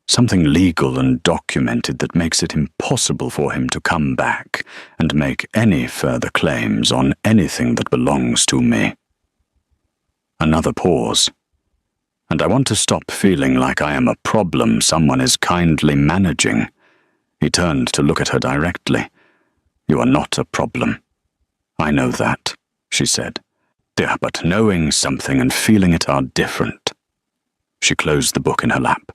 Something legal and documented that makes it impossible for him to come back and make any further claims on anything that belongs to me. Another pause. And I want to stop feeling like I am a problem someone is kindly managing. He turned to look at her directly. You are not a problem. I know that, she said. Dear, but knowing something and feeling it are different. She closed the book in her lap.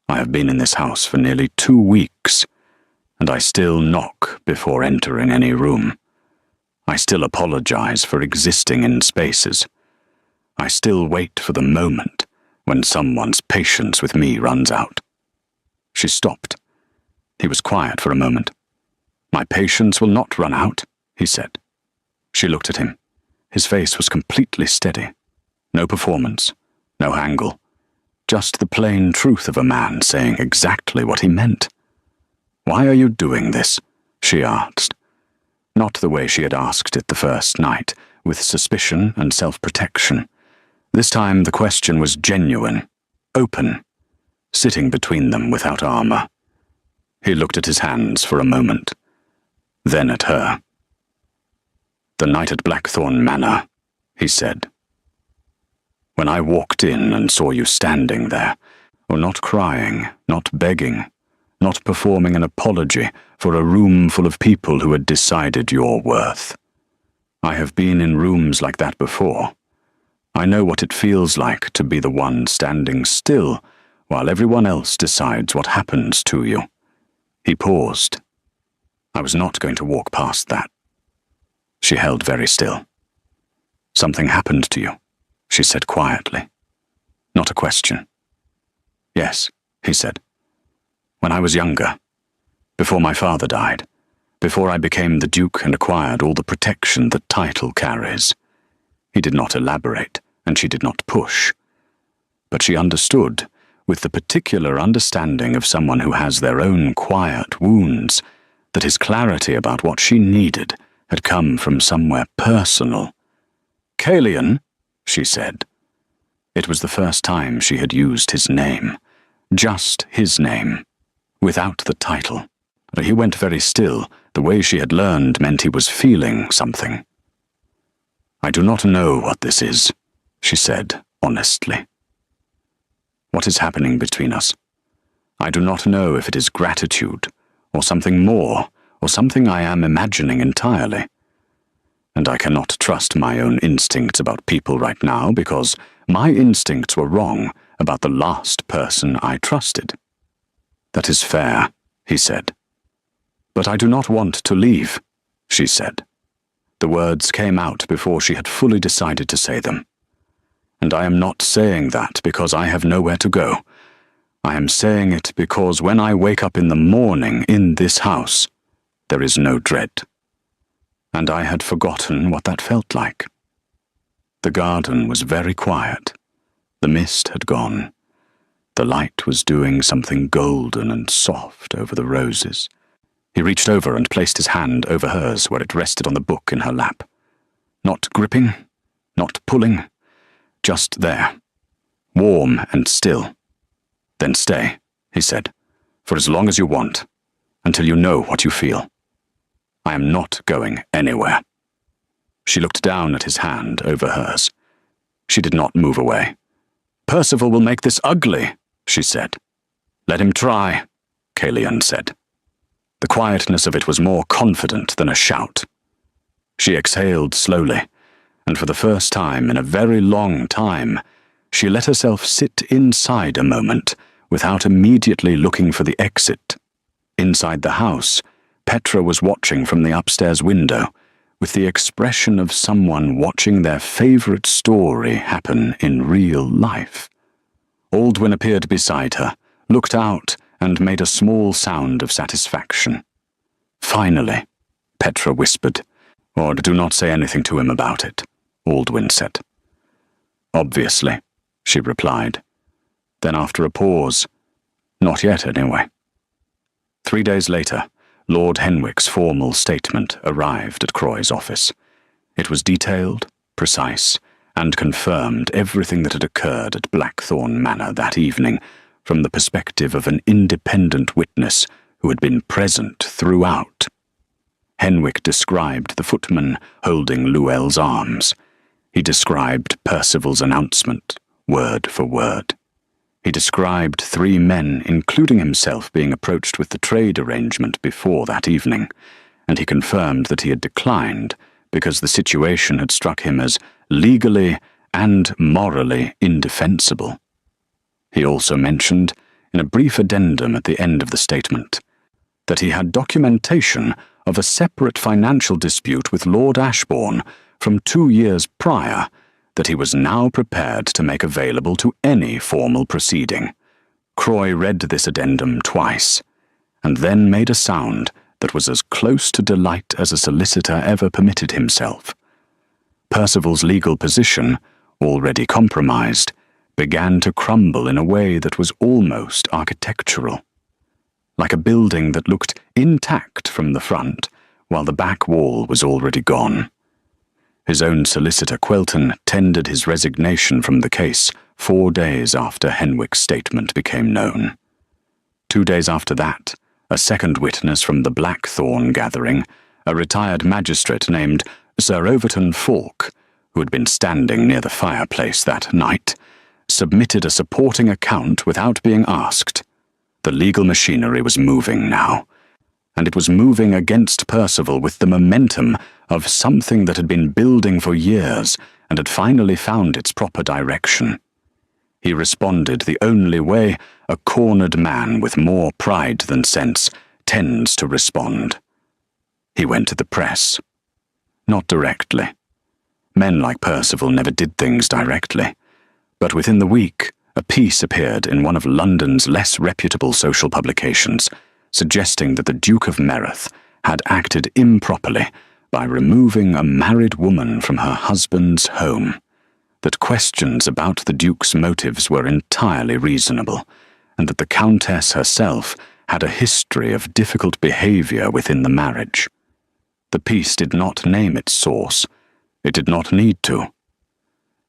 I have been in this house for nearly 2 weeks, and I still knock before entering any room. I still apologize for existing in spaces. I still wait for the moment when someone's patience with me runs out. She stopped. He was quiet for a moment. My patience will not run out, he said. She looked at him. His face was completely steady. No performance, no angle. Just the plain truth of a man saying exactly what he meant. Why are you doing this? She asked. Not the way she had asked it the first night, with suspicion and self-protection. This time the question was genuine, open, sitting between them without armor. He looked at his hands for a moment, then at her. The night at Blackthorn Manor, he said. When I walked in and saw you standing there, not crying, not begging, not performing an apology for a room full of people who had decided your worth. I have been in rooms like that before. I know what it feels like to be the one standing still while everyone else decides what happens to you. He paused. I was not going to walk past that. She held very still. Something happened to you, she said quietly. Not a question. Yes, he said. When I was younger, before my father died, before I became the Duke and acquired all the protection that title carries. He did not elaborate, and she did not push. But she understood, with the particular understanding of someone who has their own quiet wounds, that his clarity about what she needed had come from somewhere personal. "Calian," she said. It was the first time she had used his name. Just his name, without the title. He went very still. The way she had learned meant he was feeling something. "I do not know what this is," she said honestly. "What is happening between us? I do not know if it is gratitude, or something more, or something I am imagining entirely. And I cannot trust my own instincts about people right now because my instincts were wrong about the last person I trusted." "That is fair," he said. "But I do not want to leave," she said. The words came out before she had fully decided to say them. "And I am not saying that because I have nowhere to go. I am saying it because when I wake up in the morning in this house, there is no dread." And I had forgotten what that felt like. The garden was very quiet. The mist had gone. The light was doing something golden and soft over the roses. He reached over and placed his hand over hers where it rested on the book in her lap. Not gripping, not pulling, just there, warm and still. "Then stay," he said, "for as long as you want, until you know what you feel. I am not going anywhere." She looked down at his hand over hers. She did not move away. "Percival will make this ugly," she said. "Let him try," Calian said. The quietness of it was more confident than a shout. She exhaled slowly, and for the first time in a very long time, she let herself sit inside a moment without immediately looking for the exit. Inside the house, Petra was watching from the upstairs window, with the expression of someone watching their favorite story happen in real life. Aldwyn appeared beside her, looked out, and made a small sound of satisfaction. "Finally," Petra whispered. "Or do not say anything to him about it," Aldwyn said. "Obviously," she replied. Then after a pause, "Not yet, anyway." 3 days later, Lord Henwick's formal statement arrived at Croy's office. It was detailed, precise, and confirmed everything that had occurred at Blackthorn Manor that evening from the perspective of an independent witness who had been present throughout. Henwick described the footman holding Llewell's arms. He described Percival's announcement, word for word. He described 3 men, including himself, being approached with the trade arrangement before that evening, and he confirmed that he had declined because the situation had struck him as legally and morally indefensible. He also mentioned, in a brief addendum at the end of the statement, that he had documentation of a separate financial dispute with Lord Ashbourne from 2 years prior that he was now prepared to make available to any formal proceeding. Croy read this addendum twice, and then made a sound that was as close to delight as a solicitor ever permitted himself. Percival's legal position, already compromised, began to crumble in a way that was almost architectural. Like a building that looked intact from the front, while the back wall was already gone. His own solicitor Quelton tendered his resignation from the case 4 days after Henwick's statement became known. 2 days after that, a second witness from the Blackthorn gathering, a retired magistrate named Sir Overton Falk, who had been standing near the fireplace that night, submitted a supporting account without being asked. The legal machinery was moving now, and it was moving against Percival with the momentum of something that had been building for years and had finally found its proper direction. He responded the only way a cornered man with more pride than sense tends to respond. He went to the press. Not directly. Men like Percival never did things directly. But within the week, a piece appeared in one of London's less reputable social publications, suggesting that the Duke of Meath had acted improperly by removing a married woman from her husband's home, that questions about the Duke's motives were entirely reasonable, and that the Countess herself had a history of difficult behavior within the marriage. The piece did not name its source. It did not need to.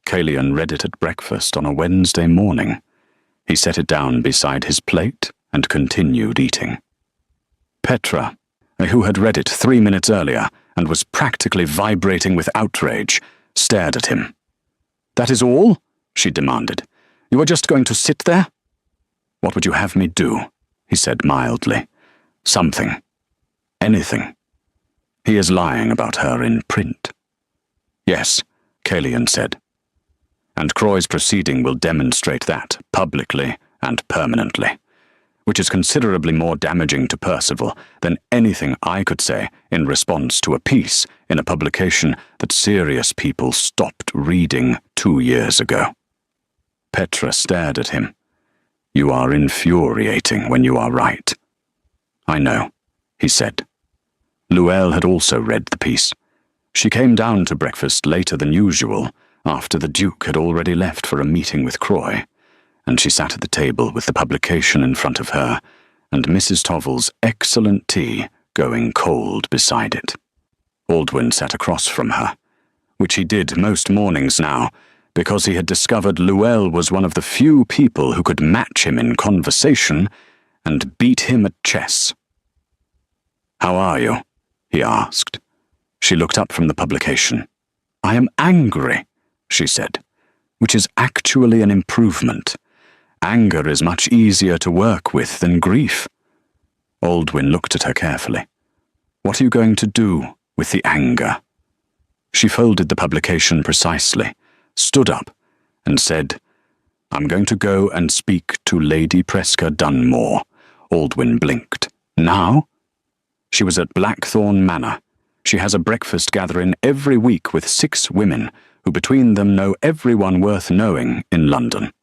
Caelian read it at breakfast on a Wednesday morning. He set it down beside his plate and continued eating. Petra, who had read it 3 minutes earlier and was practically vibrating with outrage, stared at him. "That is all?" she demanded. "You are just going to sit there?" "What would you have me do?" he said mildly. "Something. Anything. He is lying about her in print." "Yes," Caelian said. "And Croy's proceeding will demonstrate that, publicly and permanently, which is considerably more damaging to Percival than anything I could say in response to a piece in a publication that serious people stopped reading 2 years ago." Petra stared at him. "You are infuriating when you are right." "I know," he said. Luelle had also read the piece. She came down to breakfast later than usual, after the Duke had already left for a meeting with Croy, and she sat at the table with the publication in front of her, and Mrs. Tovel's excellent tea going cold beside it. Aldwyn sat across from her, which he did most mornings now, because he had discovered Luelle was one of the few people who could match him in conversation and beat him at chess. "How are you?" he asked. She looked up from the publication. "I am angry," she said, "which is actually an improvement. Anger is much easier to work with than grief." Aldwyn looked at her carefully. "What are you going to do with the anger?" She folded the publication precisely, stood up, and said, "I'm going to go and speak to Lady Presca Dunmore." Aldwyn blinked. "Now?" "She was at Blackthorn Manor. She has a breakfast gathering every week with 6 women, who between them know everyone worth knowing in London.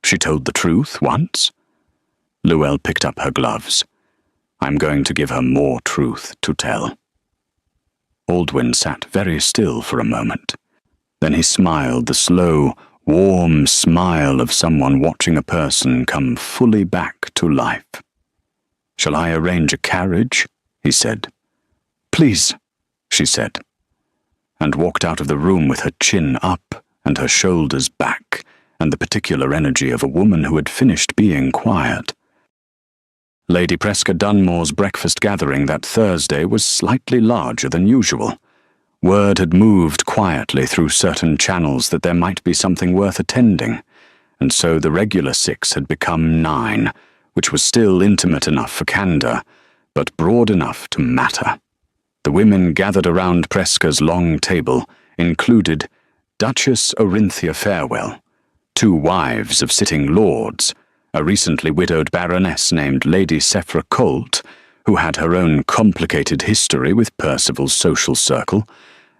She told the truth once." Luelle picked up her gloves. "I'm going to give her more truth to tell." Aldwyn sat very still for a moment. Then he smiled the slow, warm smile of someone watching a person come fully back to life. "Shall I arrange a carriage?" he said. "Please," she said, and walked out of the room with her chin up and her shoulders back, and the particular energy of a woman who had finished being quiet. Lady Presca Dunmore's breakfast gathering that Thursday was slightly larger than usual. Word had moved quietly through certain channels that there might be something worth attending, and so the regular 6 had become 9, which was still intimate enough for candour, but broad enough to matter. The women gathered around Presca's long table included Duchess Orinthia Farewell, 2 wives of sitting lords, a recently widowed baroness named Lady Sephra Colt, who had her own complicated history with Percival's social circle,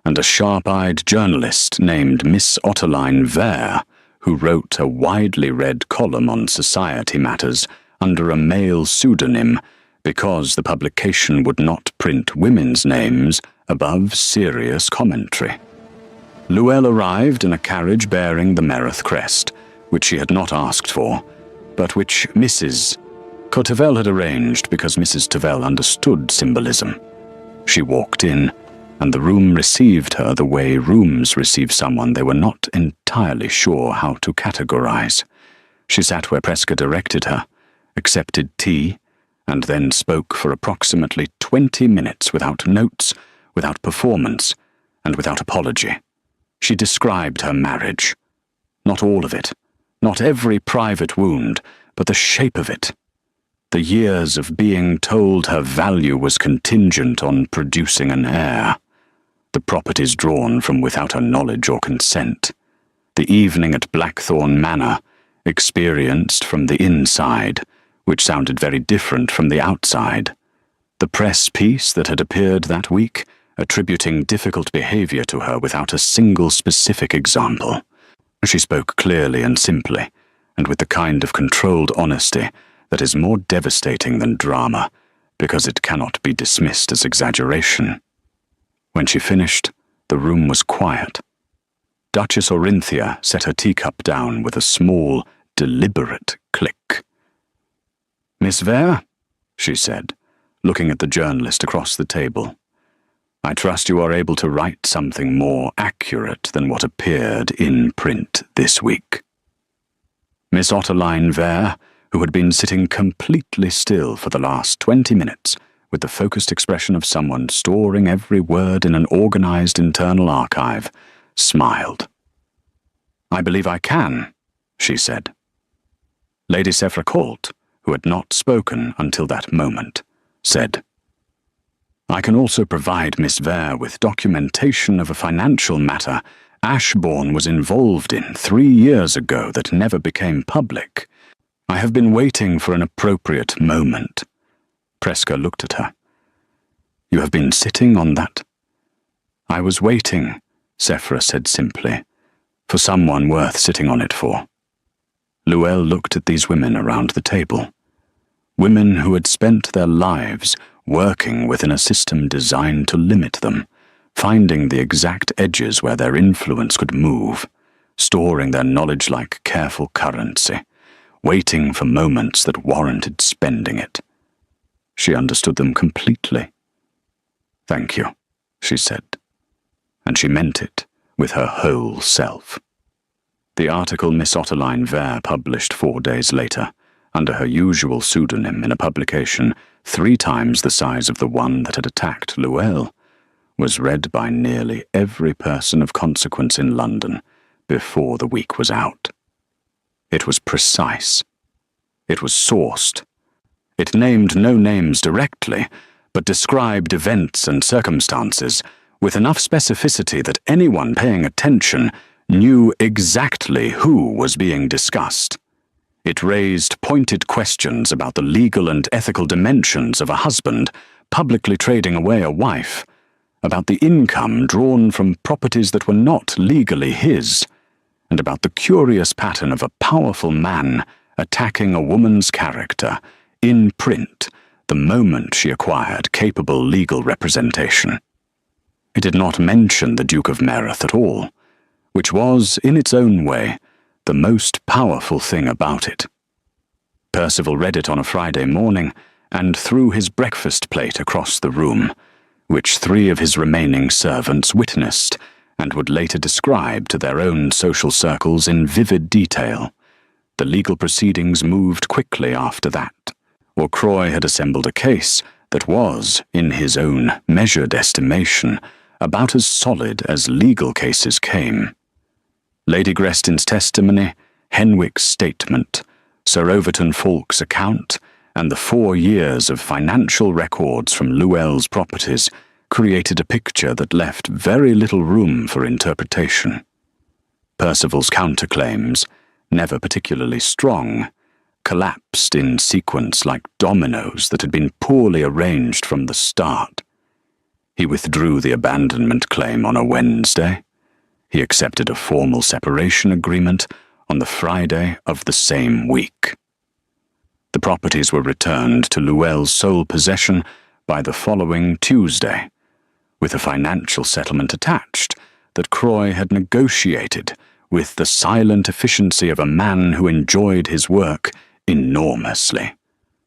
and a sharp-eyed journalist named Miss Otterline Vere, who wrote a widely read column on society matters under a male pseudonym because the publication would not print women's names above serious commentary. Luelle arrived in a carriage bearing the Meath crest, which she had not asked for, but which Mrs. Cotevelle had arranged because Mrs. Tavell understood symbolism. She walked in, and the room received her the way rooms receive someone they were not entirely sure how to categorize. She sat where Presca directed her, accepted tea, and then spoke for approximately 20 minutes without notes, without performance, and without apology. She described her marriage. Not all of it, not every private wound, but the shape of it. The years of being told her value was contingent on producing an heir. The properties drawn from without her knowledge or consent. The evening at Blackthorn Manor, experienced from the inside, which sounded very different from the outside. The press piece that had appeared that week, attributing difficult behavior to her without a single specific example. She spoke clearly and simply, and with the kind of controlled honesty that is more devastating than drama, because it cannot be dismissed as exaggeration. When she finished, the room was quiet. Duchess Orinthia set her teacup down with a small, deliberate click. "Miss Vere," she said, looking at the journalist across the table, "I trust you are able to write something more accurate than what appeared in print this week." Miss Otterline Vere, who had been sitting completely still for the last 20 minutes, with the focused expression of someone storing every word in an organized internal archive, smiled. "I believe I can," she said. Lady Sephra Colt, who had not spoken until that moment, said, "I can also provide Miss Vere with documentation of a financial matter Ashbourne was involved in 3 years ago that never became public. I have been waiting for an appropriate moment." Preska looked at her. "You have been sitting on that?" "I was waiting," Sephra said simply, "for someone worth sitting on it for." Luelle looked at these women around the table. Women who had spent their lives working within a system designed to limit them, finding the exact edges where their influence could move, storing their knowledge like careful currency, waiting for moments that warranted spending it. She understood them completely. "Thank you," she said, and she meant it with her whole self. The article Miss Otterline Vere published 4 days later, under her usual pseudonym in a publication 3 times the size of the one that had attacked Luelle, was read by nearly every person of consequence in London before the week was out. It was precise. It was sourced. It named no names directly, but described events and circumstances with enough specificity that anyone paying attention knew exactly who was being discussed. It raised pointed questions about the legal and ethical dimensions of a husband publicly trading away a wife, about the income drawn from properties that were not legally his, and about the curious pattern of a powerful man attacking a woman's character in print the moment she acquired capable legal representation. It did not mention the Duke of Meredith at all, which was, in its own way, the most powerful thing about it. Percival read it on a Friday morning and threw his breakfast plate across the room, which 3 of his remaining servants witnessed and would later describe to their own social circles in vivid detail. The legal proceedings moved quickly after that, or Croy had assembled a case that was, in his own measured estimation, about as solid as legal cases came. Lady Grestin's testimony, Henwick's statement, Sir Overton Falk's account, and the 4 years of financial records from Luelle's properties created a picture that left very little room for interpretation. Percival's counterclaims, never particularly strong, collapsed in sequence like dominoes that had been poorly arranged from the start. He withdrew the abandonment claim on a Wednesday. He accepted a formal separation agreement on the Friday of the same week. The properties were returned to Luelle's sole possession by the following Tuesday, with a financial settlement attached that Croy had negotiated with the silent efficiency of a man who enjoyed his work enormously.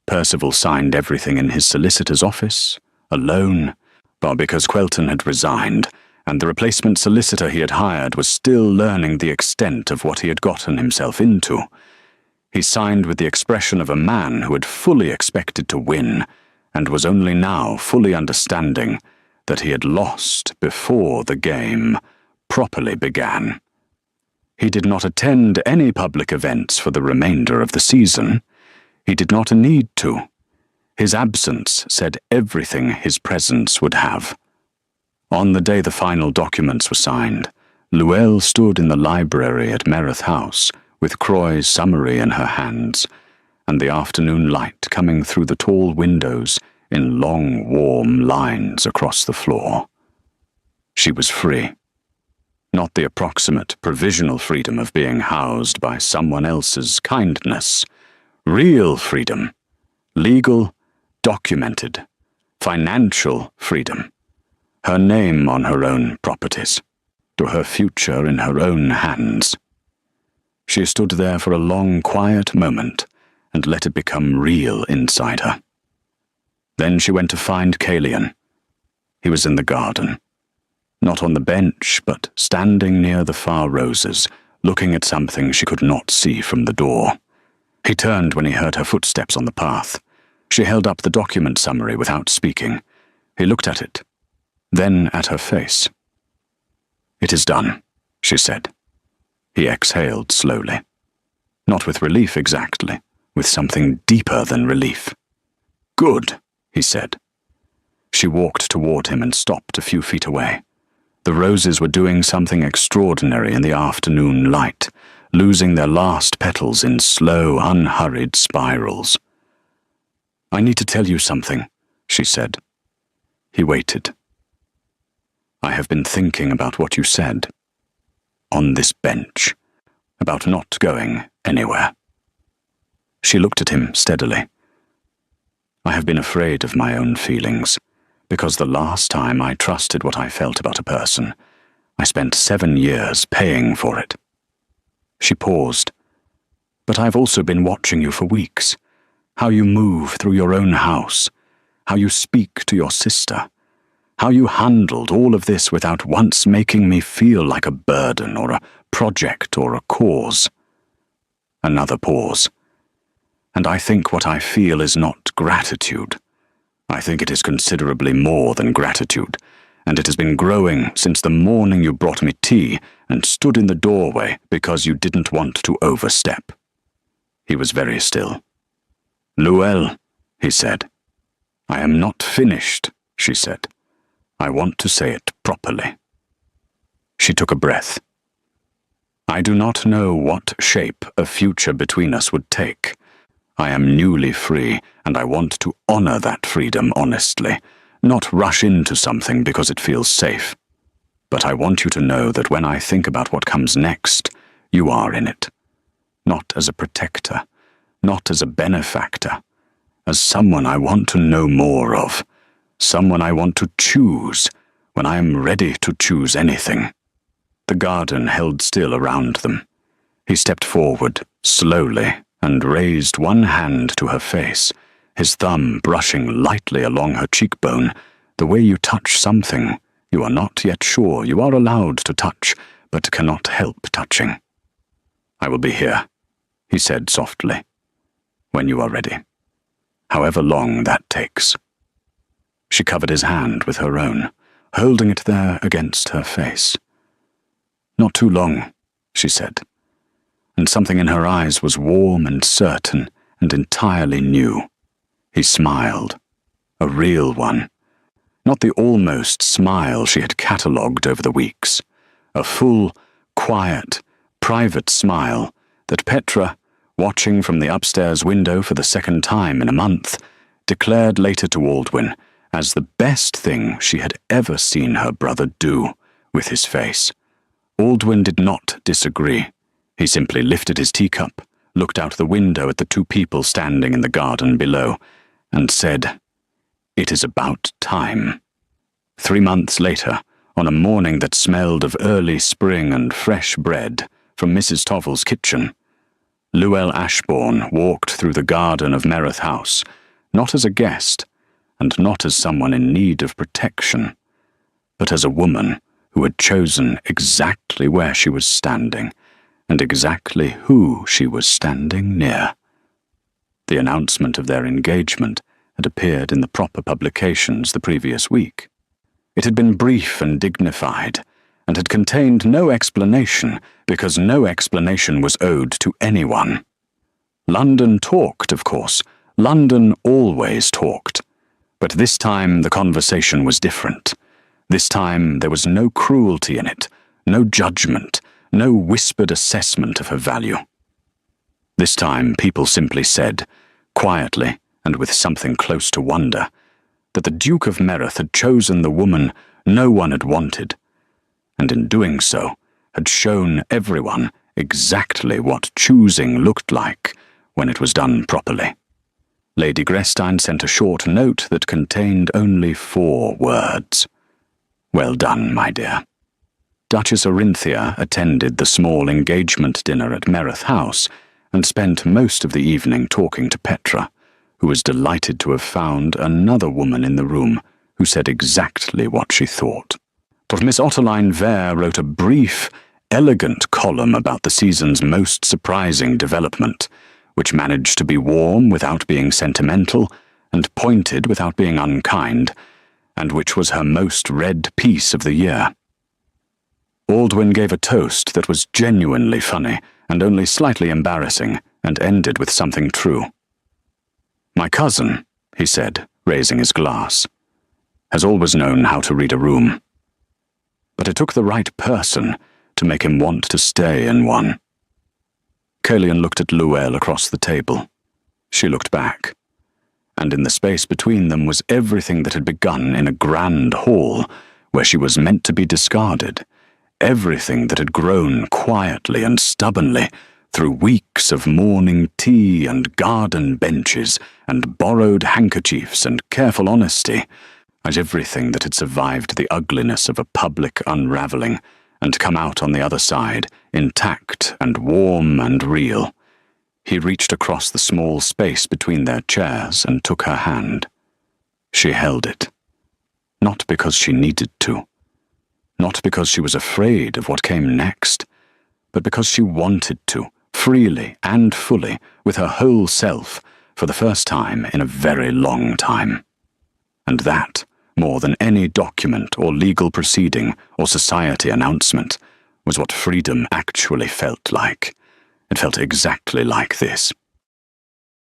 Percival signed everything in his solicitor's office, alone, but because Quelton had resigned, and the replacement solicitor he had hired was still learning the extent of what he had gotten himself into. He signed with the expression of a man who had fully expected to win, and was only now fully understanding that he had lost before the game properly began. He did not attend any public events for the remainder of the season. He did not need to. His absence said everything his presence would have. On the day the final documents were signed, Luelle stood in the library at Meredith House with Croy's summary in her hands, and the afternoon light coming through the tall windows in long, warm lines across the floor. She was free. Not the approximate, provisional freedom of being housed by someone else's kindness. Real freedom. Legal, documented, financial freedom. Her name on her own properties. To her future in her own hands. She stood there for a long, quiet moment and let it become real inside her. Then she went to find Calian. He was in the garden. Not on the bench, but standing near the far roses, looking at something she could not see from the door. He turned when he heard her footsteps on the path. She held up the document summary without speaking. He looked at it, then at her face. "It is done," she said. He exhaled slowly. Not with relief exactly, with something deeper than relief. "Good," he said. She walked toward him and stopped a few feet away. The roses were doing something extraordinary in the afternoon light, losing their last petals in slow, unhurried spirals. "I need to tell you something," she said. He waited. "I have been thinking about what you said. On this bench. About not going anywhere." She looked at him steadily. "I have been afraid of my own feelings, because the last time I trusted what I felt about a person, I spent 7 years paying for it." She paused. "But I've also been watching you for weeks. How you move through your own house. How you speak to your sister. How you handled all of this without once making me feel like a burden or a project or a cause." Another pause. "And I think what I feel is not gratitude. I think it is considerably more than gratitude, and it has been growing since the morning you brought me tea and stood in the doorway because you didn't want to overstep." He was very still. "Luelle," he said. "I am not finished," she said. "I want to say it properly." She took a breath. "I do not know what shape a future between us would take. I am newly free, and I want to honor that freedom honestly, not rush into something because it feels safe. But I want you to know that when I think about what comes next, you are in it. Not as a protector, not as a benefactor, as someone I want to know more of. Someone I want to choose when I am ready to choose anything." The garden held still around them. He stepped forward, slowly, and raised one hand to her face, his thumb brushing lightly along her cheekbone, the way you touch something you are not yet sure you are allowed to touch, but cannot help touching. "I will be here," he said softly, "when you are ready. However long that takes." She covered his hand with her own, holding it there against her face. "Not too long," she said, and something in her eyes was warm and certain and entirely new. He smiled, a real one, not the almost smile she had catalogued over the weeks, a full, quiet, private smile that Petra, watching from the upstairs window for the second time in a month, declared later to Aldwyn as the best thing she had ever seen her brother do with his face. Aldwyn did not disagree. He simply lifted his teacup, looked out the window at the two people standing in the garden below, and said, "It is about time." 3 months later, on a morning that smelled of early spring and fresh bread from Mrs. Tovel's kitchen, Luelle Ashbourne walked through the garden of Merith House, not as a guest, and not as someone in need of protection, but as a woman who had chosen exactly where she was standing, and exactly who she was standing near. The announcement of their engagement had appeared in the proper publications the previous week. It had been brief and dignified, and had contained no explanation, because no explanation was owed to anyone. London talked, of course. London always talked. But this time the conversation was different. This time there was no cruelty in it, no judgment, no whispered assessment of her value. This time people simply said, quietly and with something close to wonder, that the Duke of Merith had chosen the woman no one had wanted, and in doing so, had shown everyone exactly what choosing looked like when it was done properly. Lady Grestein sent a short note that contained only 4 words. "Well done, my dear." Duchess Orinthia attended the small engagement dinner at Merith House and spent most of the evening talking to Petra, who was delighted to have found another woman in the room who said exactly what she thought. But Miss Ottoline Vere wrote a brief, elegant column about the season's most surprising development, which managed to be warm without being sentimental and pointed without being unkind, and which was her most read piece of the year. Aldwyn gave a toast that was genuinely funny and only slightly embarrassing, and ended with something true. "My cousin," he said, raising his glass, "has always known how to read a room. But it took the right person to make him want to stay in one." Caelian looked at Luelle across the table. She looked back, and in the space between them was everything that had begun in a grand hall where she was meant to be discarded, everything that had grown quietly and stubbornly through weeks of morning tea and garden benches and borrowed handkerchiefs and careful honesty, as everything that had survived the ugliness of a public unravelling and come out on the other side, intact and warm and real. He reached across the small space between their chairs and took her hand. She held it. Not because she needed to. Not because she was afraid of what came next, but because she wanted to, freely and fully, with her whole self, for the first time in a very long time. And that, more than any document or legal proceeding or society announcement, was what freedom actually felt like. It felt exactly like this.